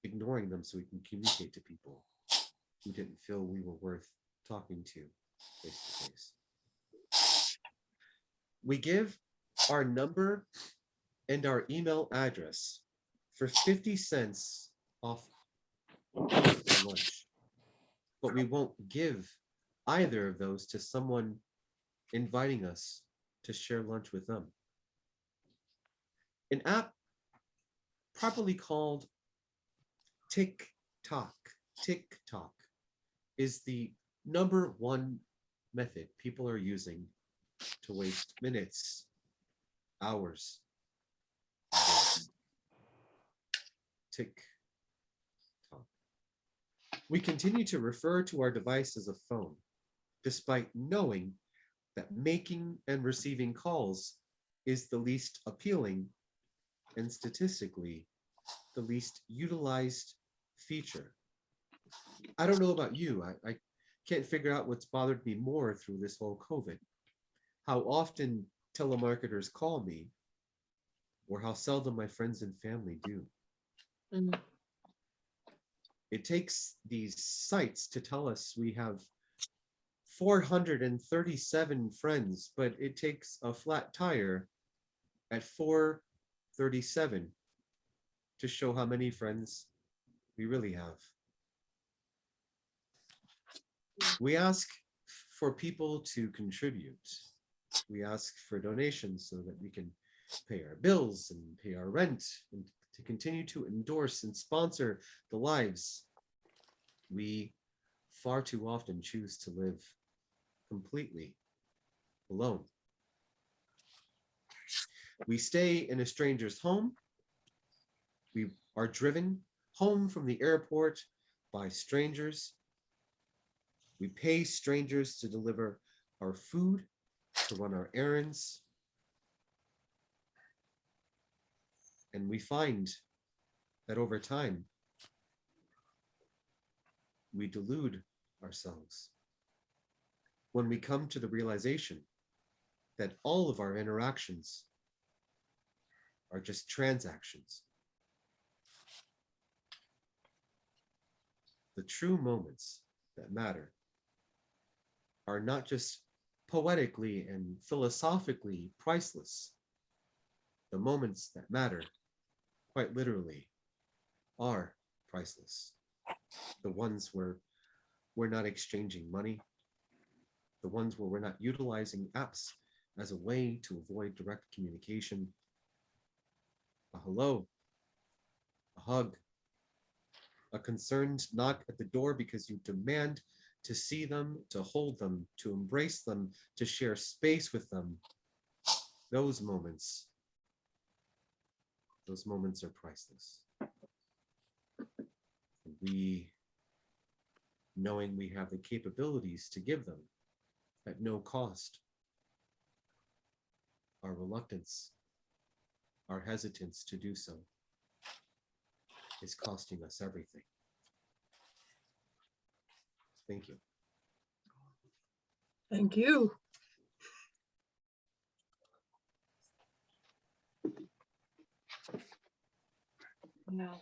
ignoring them so we can communicate to people who didn't feel we were worth talking to face to face. We give our number and our email address for 50 cents off lunch, but we won't give either of those to someone inviting us to share lunch with them. An app properly called TikTok is the #1 method people are using to waste minutes, hours, days. TikTok. We continue to refer to our device as a phone, despite knowing that making and receiving calls is the least appealing and statistically the least utilized feature. I don't know about you. I can't figure out what's bothered me more through this whole COVID. How often telemarketers call me, or how seldom my friends and family do. It takes these sites to tell us we have 437 friends, but it takes a flat tire at 437 to show how many friends we really have. We ask for people to contribute. We ask for donations so that we can pay our bills and pay our rent and to continue to endorse and sponsor the lives we far too often choose to live completely alone. We stay in a stranger's home. We are driven home from the airport by strangers. We pay strangers to deliver our food, to run our errands. And we find that over time, we delude ourselves when we come to the realization that all of our interactions are just transactions. The true moments that matter are not just poetically and philosophically priceless. The moments that matter, quite literally, are priceless. The ones where we're not exchanging money, the ones where we're not utilizing apps as a way to avoid direct communication. A hello, a hug, a concerned knock at the door because you demand to see them, to hold them, to embrace them, to share space with them. Those moments are priceless. We, knowing we have the capabilities to give them at no cost, our reluctance, our hesitance to do so is costing us everything. Thank you. Thank you. Wow.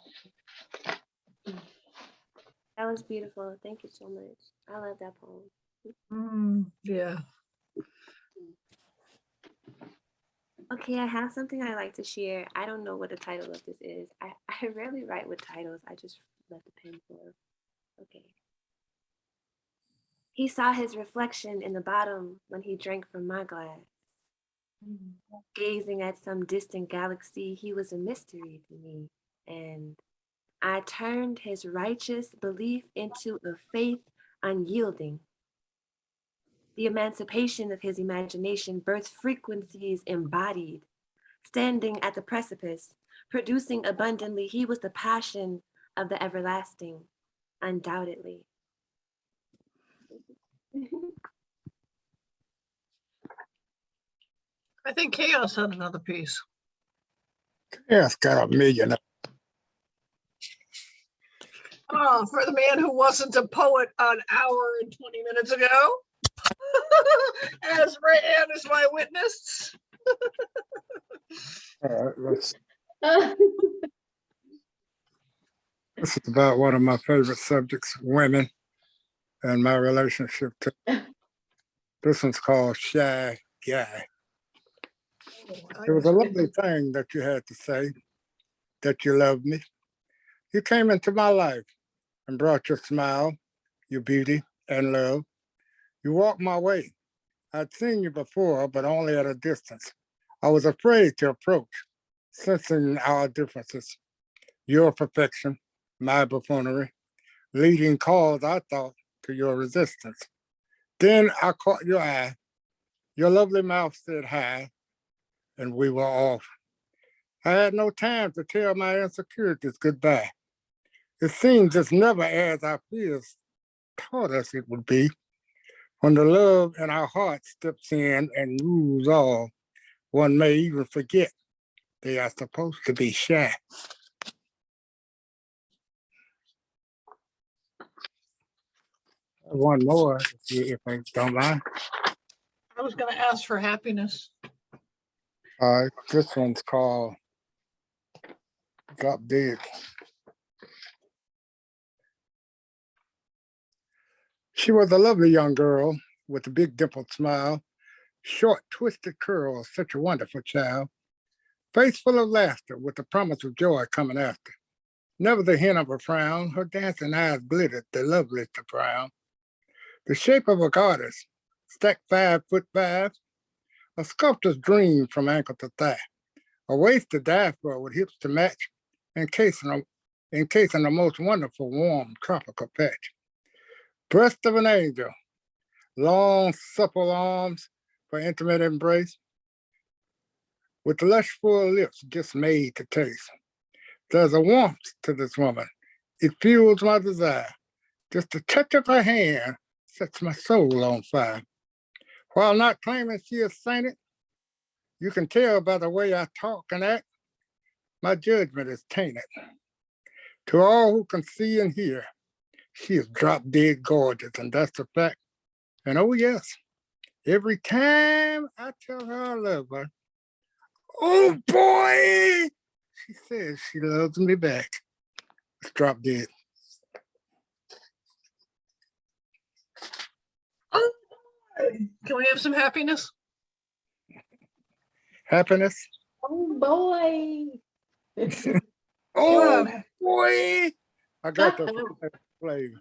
That was beautiful. Thank you so much. I love that poem. Yeah. Okay, I have something I like to share. I don't know what the title of this is. I rarely write with titles. I just let the pen flow. Okay. He saw his reflection in the bottom when he drank from my glass. Gazing at some distant galaxy, he was a mystery to me. And I turned his righteous belief into a faith unyielding. The emancipation of his imagination birthed frequencies embodied. Standing at the precipice, producing abundantly, he was the passion of the everlasting, undoubtedly. I think Chaos had another piece. Yes, got a million. Oh, for the man who wasn't a poet an hour and 20 minutes ago. As Rayanne is my witness. All right, this is about one of my favorite subjects, women, and my relationship to. This one's called Shy Guy. It was a lovely thing that you had to say, that you loved me. You came into my life and brought your smile, your beauty, and love. You walked my way. I'd seen you before, but only at a distance. I was afraid to approach, sensing our differences. Your perfection, my buffoonery, leading cause, I thought, to your resistance. Then I caught your eye. Your lovely mouth said hi, and we were off. I had no time to tell my insecurities goodbye. It seemed just never as our fears taught us it would be. When the love in our heart steps in and rules all, one may even forget they are supposed to be shy. One more, if I don't mind. I was going to ask for happiness. This one's called Drop Dead. She was a lovely young girl with a big dimpled smile, short twisted curls, such a wonderful child, face full of laughter with the promise of joy coming after. Never the hint of a frown, her dancing eyes glittered, the loveliest of brown. The shape of a goddess, stacked 5'5", a sculptor's dream from ankle to thigh, a waist to die for with hips to match, encasing the most wonderful, warm, tropical patch. Breast of an angel, long, supple arms for intimate embrace, with lush, full lips just made to taste. There's a warmth to this woman. It fuels my desire, Just the touch of her hand sets my soul on fire. While not claiming she is sainted, you can tell by the way I talk and act, my judgment is tainted. To all who can see and hear, she is drop dead gorgeous, and that's a fact. And oh yes, every time I tell her I love her, oh boy, she says she loves me back. It's drop dead. Oh, can we have some happiness? Happiness. Oh, boy. Oh Yeah. boy, I got the flavor.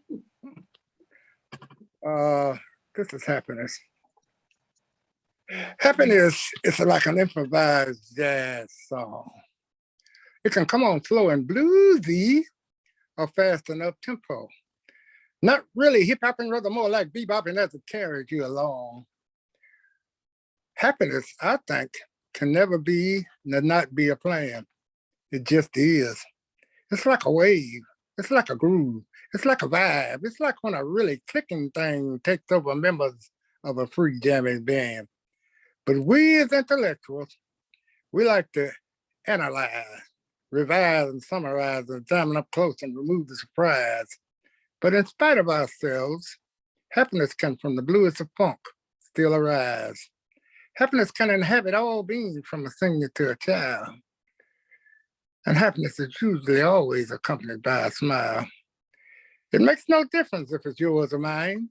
This is happiness. Happiness is like an improvised jazz song. It can come on slow and bluesy or fast and up tempo. Not really hip hop and rather more like bebopping as it carries you along. Happiness, I think, can never be not be a plan. It just is. It's like a wave. It's like a groove. It's like a vibe. It's like when a really clicking thing takes over members of a free jamming band. But we as intellectuals, we like to analyze, revise, and summarize, and examine up close and remove the surprise. But in spite of ourselves, happiness comes from the bluest of funk, still arise. Happiness can inhabit all beings from a senior to a child. And happiness is usually always accompanied by a smile. It makes no difference if it's yours or mine.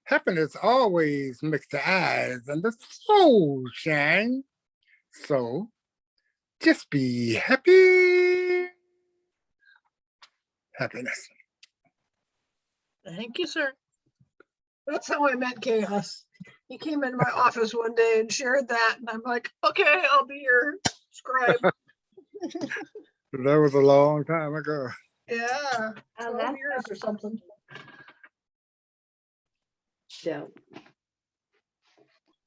Happiness always makes the eyes and the soul shine. So just be happy. Happiness. Thank you, sir. That's how I met Chaos. He came in my office one day and shared that, and I'm like, okay, I'll be your scribe. That was a long time ago. Yeah, Oh, 12 that's years or something. Dope.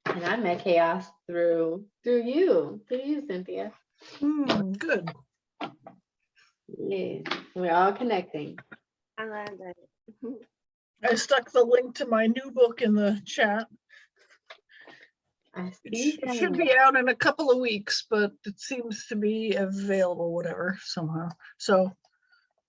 And I met Chaos through you, Cynthia. Good. Yes, we're all connecting. I love that. I stuck the link to my new book in the chat. I It see should that. be out in a couple of weeks, but it seems to be available, whatever, somehow. So,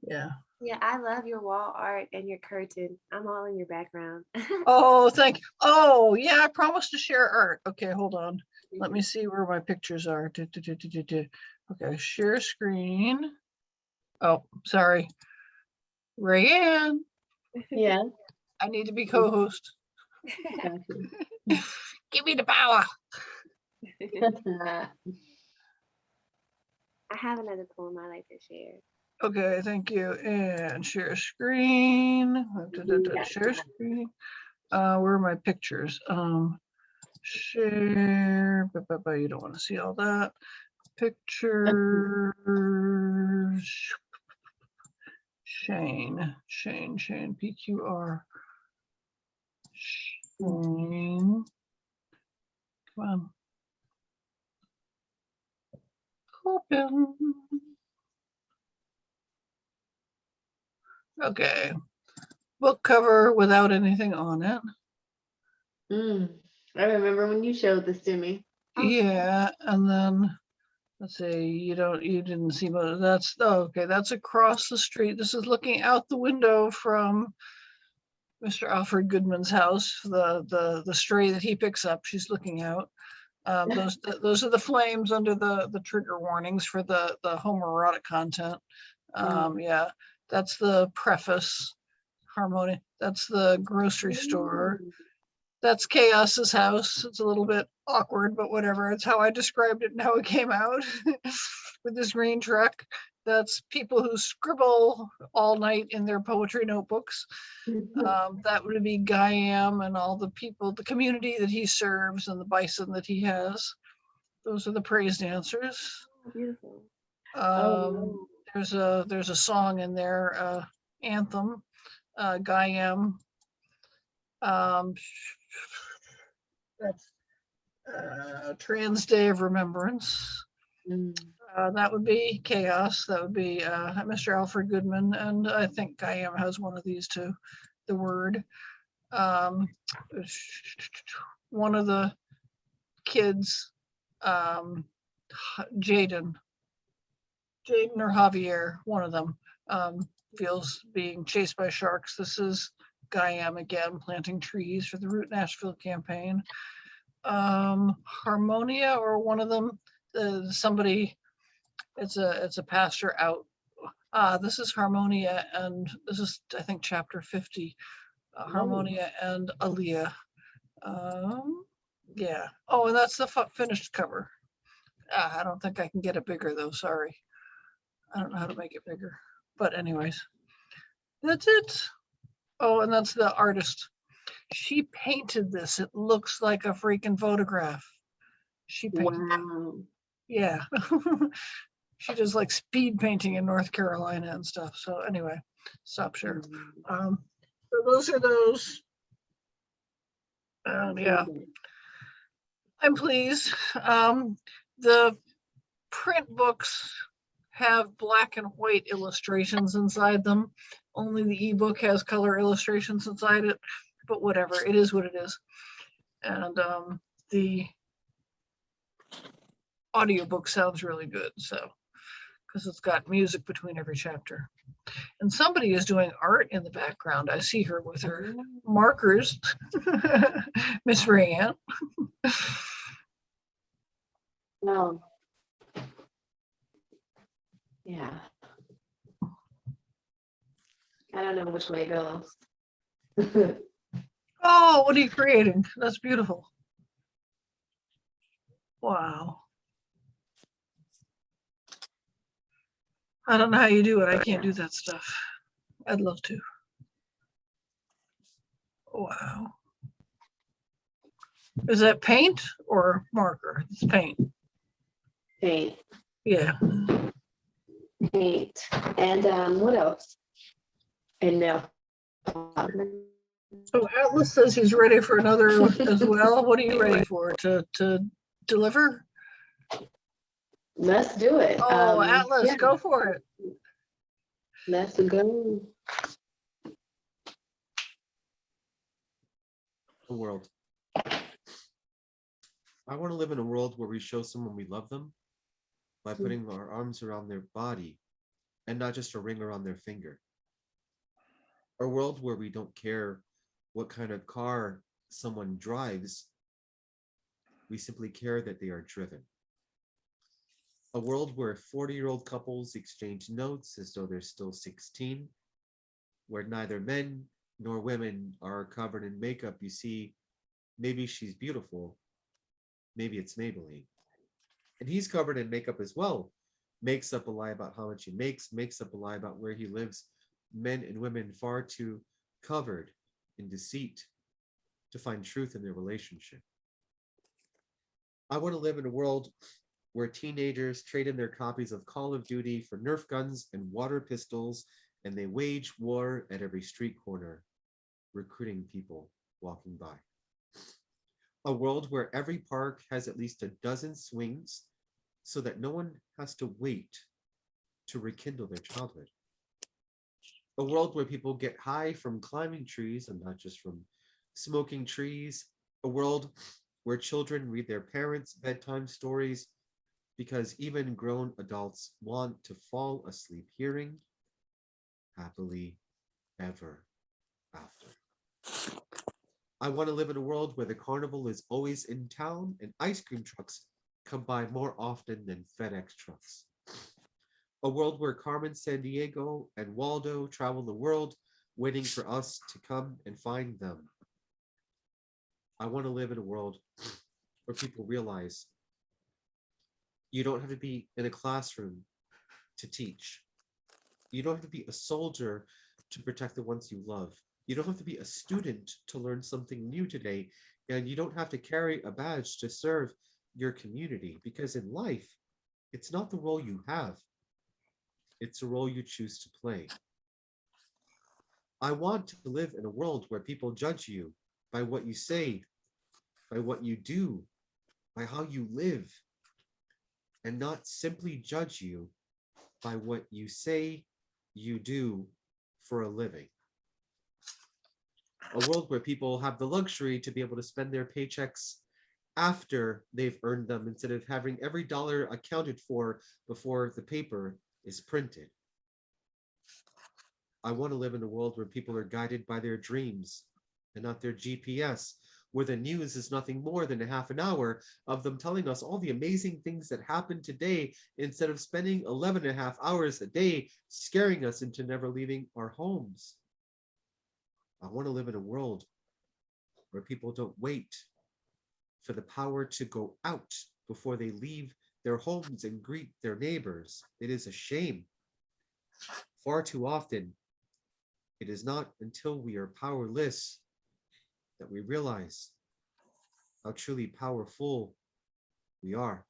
yeah. Yeah, I love your wall art and your curtain. I'm all in your background. Oh, thank you. Oh, yeah, I promised to share art. Okay, hold on. Let me see where my pictures are. Okay, share screen. Oh, sorry. Rayanne, Yeah. I need to be co-host. Got you. Give me the power. I have another poem I like to share. Okay, thank you. And share screen. Share screen. Where are my pictures? Share. You don't want to see all that. Pictures. Shane, PQR. Shane. Come on. Open. Okay. Book cover without anything on it. I remember when you showed this to me. Yeah, and then let's see, you didn't see, but that's okay. That's across the street. This is looking out the window from Mr. Alfred Goodman's house. The stray that he picks up, she's looking out. Those are the flames under the trigger warnings for the homoerotic content. Yeah, that's the preface. Harmony. That's the grocery store. That's Chaos's house. It's a little bit awkward, but whatever. It's how I described it and how it came out with this green truck. That's people who scribble all night in their poetry notebooks. That would be Guyam and all the people, the community that he serves and the bison that he has. Those are the praise dancers. Beautiful. There's a song in there, anthem, Guyam. That's Trans Day of Remembrance. Mm. That would be Chaos. That would be Mr. Alfred Goodman. And I think Guyam has one of these too, The Word. Um, one of the kids, Jaden or Javier, one of them, feels being chased by sharks. This is Guyam again, planting trees for the Root Nashville campaign. Harmonia, or one of them, somebody, it's a pastor out. This is Harmonia, and this is, I think, chapter 50. Harmonia and Aaliyah. Yeah. Oh, and that's the finished cover. I don't think I can get it bigger though. Sorry. I don't know how to make it bigger. But anyways, that's it. Oh, and that's the artist. She painted this. It looks like a freaking photograph. She painted it. Wow. Yeah. She does like speed painting in North Carolina and stuff. So anyway, stop share. So those are those. Yeah, I'm pleased. The print books have black and white illustrations inside them. Only the ebook has color illustrations inside it, but whatever, it is what it is. And the audiobook sounds really good, so, because it's got music between every chapter. And somebody is doing art in the background. I see her with her markers, Miss Rayanne. No. Yeah. I don't know which way it goes. Oh, what are you creating? That's beautiful. Wow. I don't know how you do it. I can't do that stuff. I'd love to. Wow. Is that paint or marker? It's paint. Paint. Yeah. Paint. And what else? And now. So Atlas says he's ready for another as well. What are you ready for? To deliver? Let's do it. Oh, Atlas, yeah. go for it. Let's go. The world. I want to live in a world where we show someone we love them by putting our arms around their body and not just a ring around their finger. A world where we don't care what kind of car someone drives. We simply care that they are driven. A world where 40-year-old couples exchange notes as though they're still 16, where neither men nor women are covered in makeup. You see, maybe she's beautiful, maybe it's Maybelline. And he's covered in makeup as well. Makes up a lie about how much he makes up a lie about where he lives. Men and women far too covered in deceit to find truth in their relationship. I want to live in a world where teenagers trade in their copies of Call of Duty for Nerf guns and water pistols, and they wage war at every street corner, recruiting people walking by. A world where every park has at least a dozen swings so that no one has to wait to rekindle their childhood. A world where people get high from climbing trees and not just from smoking trees. A world where children read their parents' bedtime stories because even grown adults want to fall asleep hearing happily ever after. I want to live in a world where the carnival is always in town and ice cream trucks come by more often than FedEx trucks. A world where Carmen Sandiego and Waldo travel the world waiting for us to come and find them. I want to live in a world where people realize you don't have to be in a classroom to teach. You don't have to be a soldier to protect the ones you love. You don't have to be a student to learn something new today. And you don't have to carry a badge to serve your community, because in life, it's not the role you have. It's a role you choose to play. I want to live in a world where people judge you by what you say, by what you do, by how you live. and not simply judge you by what you say you do for a living. A world where people have the luxury to be able to spend their paychecks after they've earned them instead of having every dollar accounted for before the paper is printed. I want to live in a world where people are guided by their dreams and not their GPS, where the news is nothing more than a half an hour of them telling us all the amazing things that happened today instead of spending 11 and a half hours a day scaring us into never leaving our homes. I want to live in a world where people don't wait for the power to go out before they leave their homes and greet their neighbors. It is a shame. Far too often, it is not until we are powerless that we realize how truly powerful we are.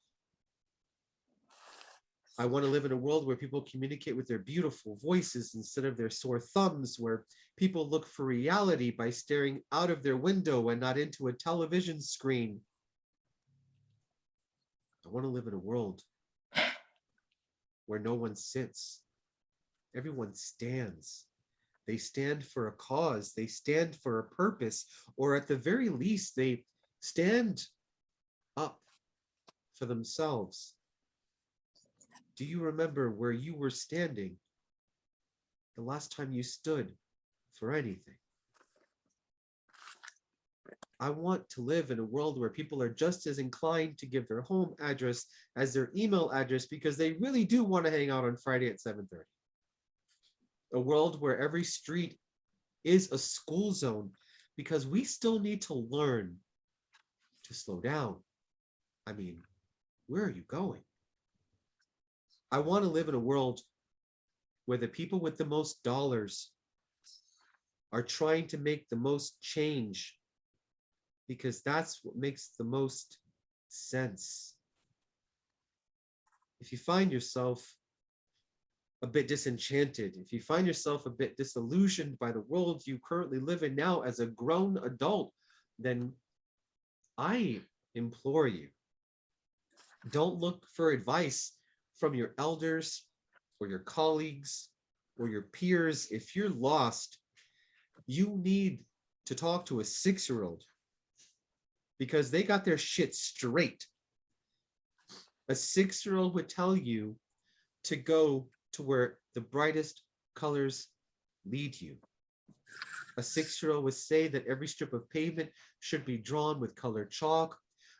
I want to live in a world where people communicate with their beautiful voices instead of their sore thumbs, where people look for reality by staring out of their window and not into a television screen. I want to live in a world where no one sits. Everyone stands. They stand for a cause. They stand for a purpose, or at the very least, they stand up for themselves. Do you remember where you were standing the last time you stood for anything? I want to live in a world where people are just as inclined to give their home address as their email address because they really do want to hang out on Friday at 7:30. A world where every street is a school zone because we still need to learn to slow down. I mean, where are you going? I want to live in a world where the people with the most dollars are trying to make the most change because that's what makes the most sense. If you find yourself a bit disenchanted, if you find yourself a bit disillusioned by the world you currently live in now as a grown adult, then I implore you, don't look for advice from your elders or your colleagues or your peers. If you're lost, you need to talk to a 6-year-old because they got their shit straight. A 6-year-old would tell you to go to where the brightest colors lead you. A 6-year-old would say that every strip of pavement should be drawn with colored chalk.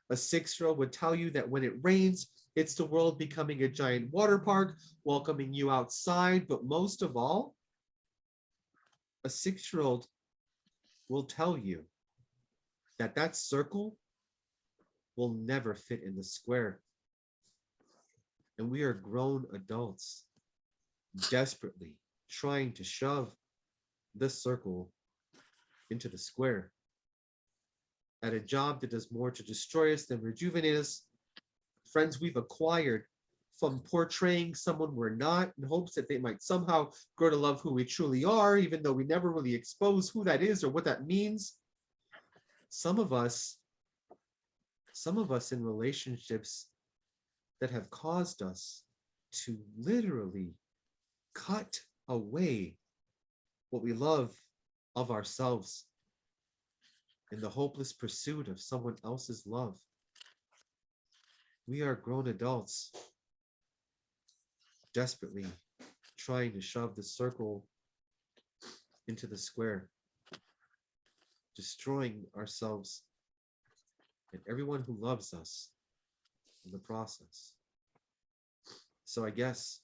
A 6-year-old would tell you that when it rains, it's the world becoming a giant water park, welcoming you outside. But most of all, a 6-year-old will tell you that that circle will never fit in the square. And we are grown adults desperately trying to shove this circle into the square at a job that does more to destroy us than rejuvenate us. Friends we've acquired from portraying someone we're not in hopes that they might somehow grow to love who we truly are, even though we never really expose who that is or what that means. Some of us in relationships that have caused us to literally cut away what we love of ourselves in the hopeless pursuit of someone else's love. We are grown adults desperately trying to shove the circle into the square, destroying ourselves and everyone who loves us in the process. So I guess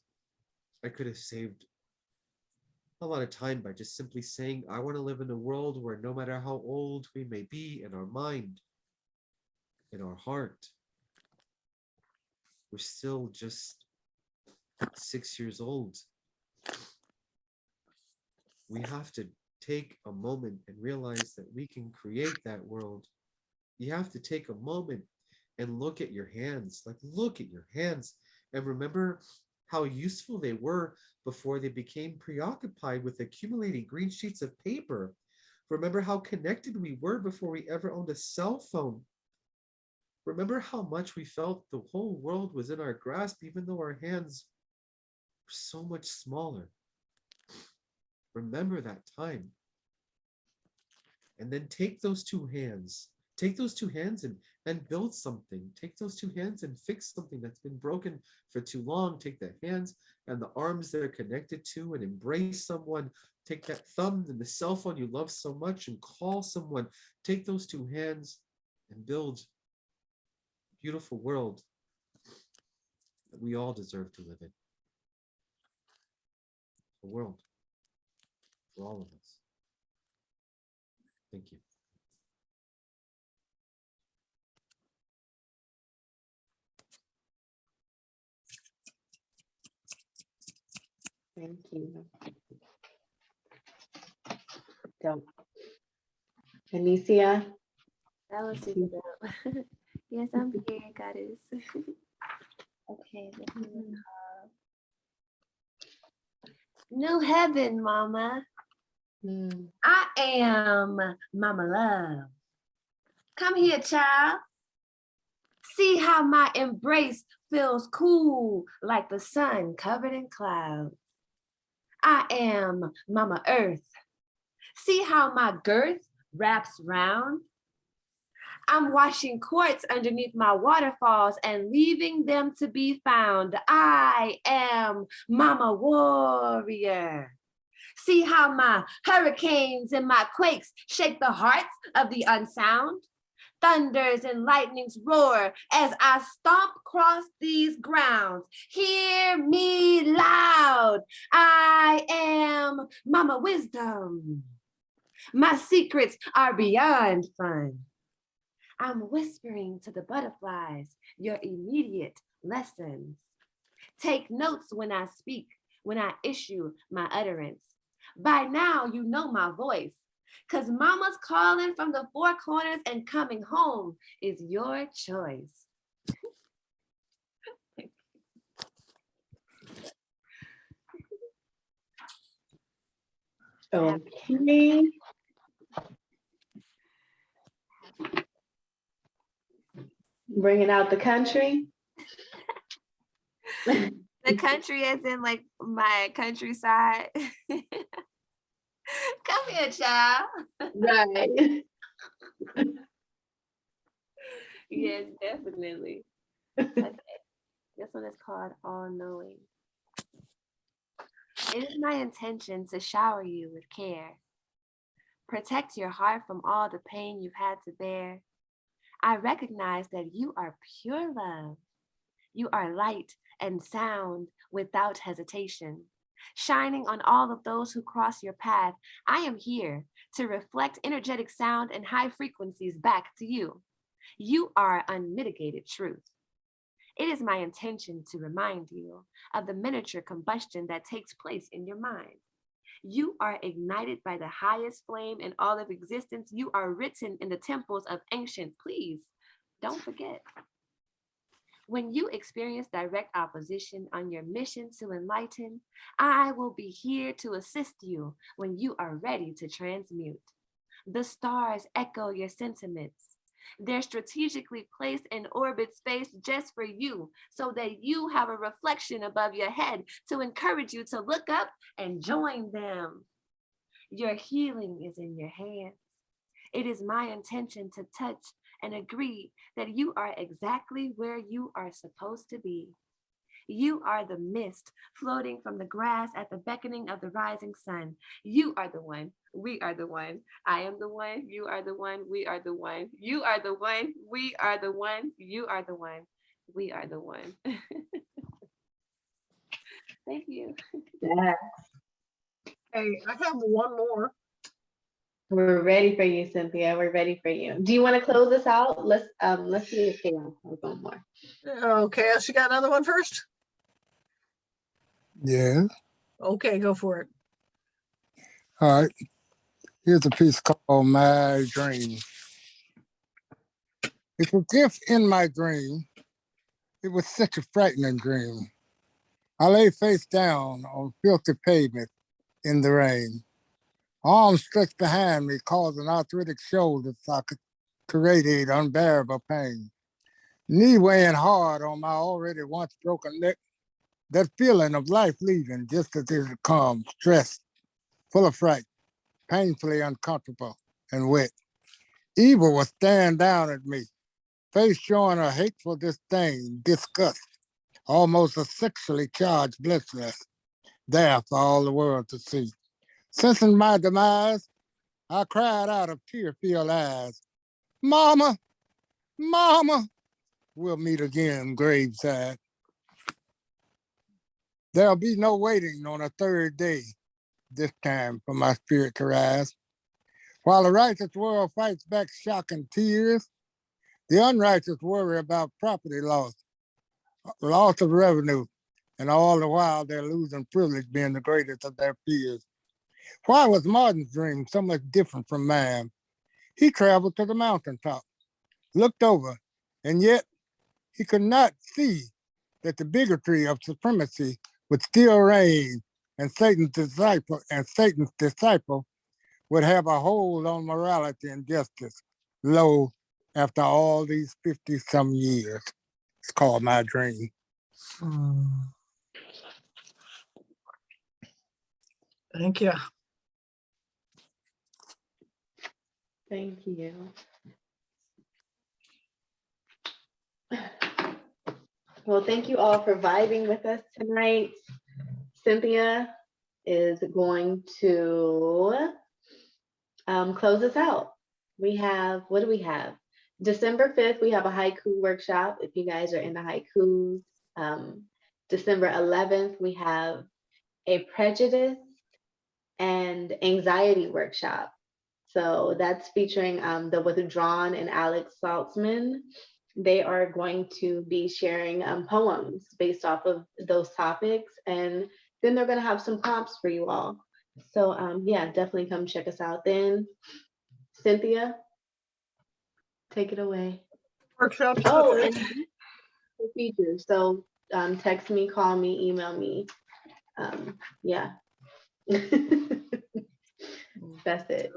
I could have saved a lot of time by just simply saying, I want to live in a world where no matter how old we may be in our mind, in our heart, we're still just 6 years old. We have to take a moment and realize that we can create that world. You have to take a moment and look at your hands, look at your hands and remember how useful they were before they became preoccupied with accumulating green sheets of paper. Remember how connected we were before we ever owned a cell phone. Remember how much we felt the whole world was in our grasp, even though our hands were so much smaller. Remember that time. And then take those two hands and build something. Take those two hands and fix something that's been broken for too long. Take the hands and the arms they're connected to and embrace someone. Take that thumb and the cell phone you love so much and call someone. Take those two hands and build a beautiful world that we all deserve to live in. A world for all of us. Thank you. Thank you. Don't. Anicia? That was super dope. Yes, I'm here, goddess. Okay, let's see what's called. New heaven, mama. I am Mama Love. Come here, child. See how my embrace feels cool like the sun covered in clouds. I am Mama Earth. See how my girth wraps round? I'm washing quartz underneath my waterfalls and leaving them to be found. I am Mama Warrior. See how my hurricanes and my quakes shake the hearts of the unsound? Thunders and lightnings roar as I stomp across these grounds. Hear me loud. I am Mama Wisdom. My secrets are beyond fun. I'm whispering to the butterflies your immediate lessons. Take notes when I speak, when I issue my utterance. By now, you know my voice, because mama's calling from the four corners and coming home is your choice. Okay. Bringing out the country. The country as in like my countryside. Come here, child. Right. Yes, definitely. Okay. This one is called All Knowing. It is my intention to shower you with care. Protect your heart from all the pain you've had to bear. I recognize that you are pure love. You are light and sound without hesitation. Shining on all of those who cross your path, I am here to reflect energetic sound and high frequencies back to you. You are unmitigated truth. It is my intention to remind you of the miniature combustion that takes place in your mind. You are ignited by the highest flame in all of existence. You are written in the temples of ancient. Please don't forget. When you experience direct opposition on your mission to enlighten, I will be here to assist you when you are ready to transmute. The stars echo your sentiments. They're strategically placed in orbit space just for you, so that you have a reflection above your head to encourage you to look up and join them. Your healing is in your hands. It is my intention to touch and agree that you are exactly where you are supposed to be. You are the mist floating from the grass at the beckoning of the rising sun. You are the one. We are the one. I am the one. You are the one. We are the one. You are the one. We are the one. You are the one. We are the one. Thank you. Yeah. Hey, I have one more. We're ready for you, Cynthia. We're ready for you. Do you want to close this out? Let's see if Kayla has one more. Okay, so you got another one first? Yeah. Okay, go for it. All right. Here's a piece called My Dream. It's a gift in my dream. It was such a frightening dream. I lay face down on filthy pavement in the rain. Arms stretched behind me, causing arthritic shoulders I could create unbearable pain. knee weighing hard on my already once broken neck. That feeling of life leaving just as it comes, stressed, full of fright, painfully uncomfortable and wet. Evil was staring down at me, face showing a hateful disdain, disgust, almost a sexually charged blissfulness, there for all the world to see. Sensing my demise, I cried out of tear-filled eyes, Mama, Mama, we'll meet again, graveside. There'll be no waiting on a third day, this time for my spirit to rise. While the righteous world fights back shocking tears, the unrighteous worry about property loss, loss of revenue, and all the while they're losing privilege being the greatest of their fears. Why was Martin's dream so much different from mine? He traveled to the mountaintop, looked over, and yet he could not see that the bigotry of supremacy would still reign, and Satan's disciple would have a hold on morality and justice. Lo, after all these 50-some years, it's called my dream. Thank you. Thank you. Well, thank you all for vibing with us tonight. Cynthia is going to close us out. We have, what do we have? December 5th, we have a haiku workshop if you guys are into haikus. December 11th, we have a prejudice and anxiety workshop. So that's featuring the Withdrawn and Alex Saltzman. They are going to be sharing poems based off of those topics, and then they're going to have some prompts for you all. So yeah, definitely come check us out then. Cynthia, take it away. Workshops. Oh, and the features. So text me, call me, email me. Yeah. That's it.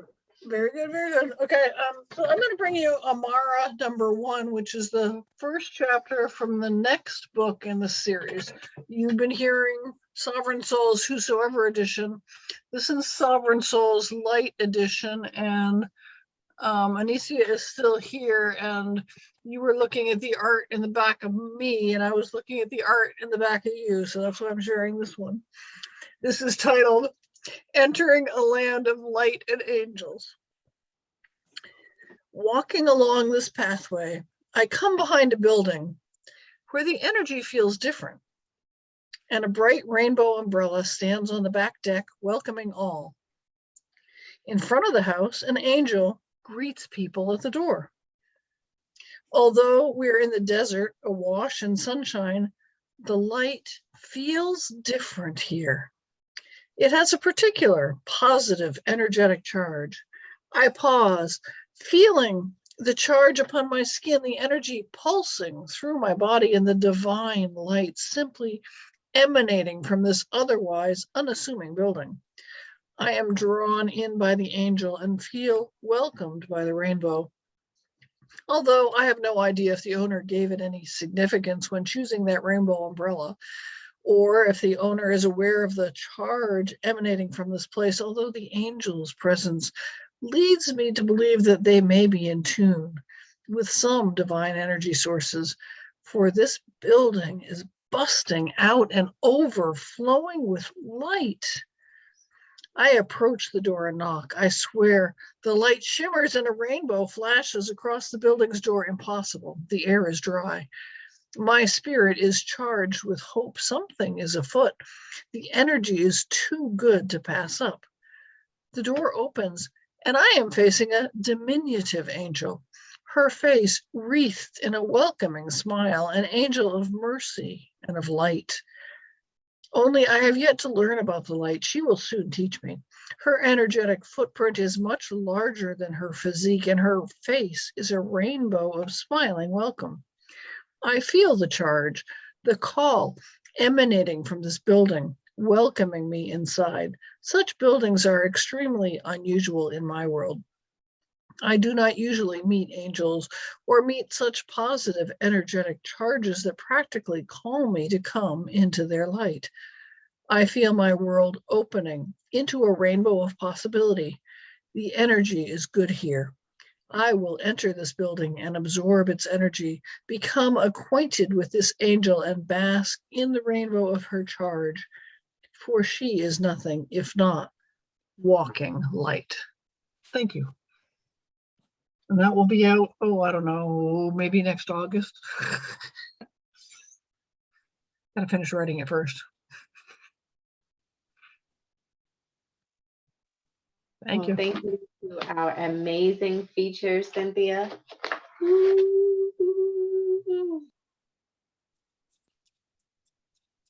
Very good, very good. Okay, so I'm going to bring you Amara #1, which is the first chapter from the next book in the series. You've been hearing Sovereign Souls Whosoever edition. This is Sovereign Souls Light edition, and Anicia is still here, and you were looking at the art in the back of me, and I was looking at the art in the back of you, so that's why I'm sharing this one. This is titled Entering a Land of Light and Angels. Walking along this pathway, I come behind a building where the energy feels different, and a bright rainbow umbrella stands on the back deck, welcoming all. In front of the house, an angel greets people at the door. Although we're in the desert, awash in sunshine, the light feels different here. It has a particular positive, energetic charge. I pause, feeling the charge upon my skin, the energy pulsing through my body, and the divine light simply emanating from this otherwise unassuming building. I am drawn in by the angel and feel welcomed by the rainbow. Although I have no idea if the owner gave it any significance when choosing that rainbow umbrella, or if the owner is aware of the charge emanating from this place, although the angel's presence leads me to believe that they may be in tune with some divine energy sources, for this building is busting out and overflowing with light. I approach the door and knock. I swear the light shimmers and a rainbow flashes across the building's door. Impossible. The air is dry. My spirit is charged with hope. Something is afoot. The energy is too good to pass up. The door opens, and I am facing a diminutive angel, her face wreathed in a welcoming smile, an angel of mercy and of light. Only I have yet to learn about the light. She will soon teach me. Her energetic footprint is much larger than her physique, and her face is a rainbow of smiling welcome. I feel the charge, the call emanating from this building, welcoming me inside. Such buildings are extremely unusual in my world. I do not usually meet angels or meet such positive energetic charges that practically call me to come into their light. I feel my world opening into a rainbow of possibility. The energy is good here. I will enter this building and absorb its energy, become acquainted with this angel and bask in the rainbow of her charge, for she is nothing if not walking light. Thank you. And that will be out, oh, I don't know, maybe next August. Gotta finish writing it first. Thank Well, you. thank you to our amazing feature, Cynthia. Woo.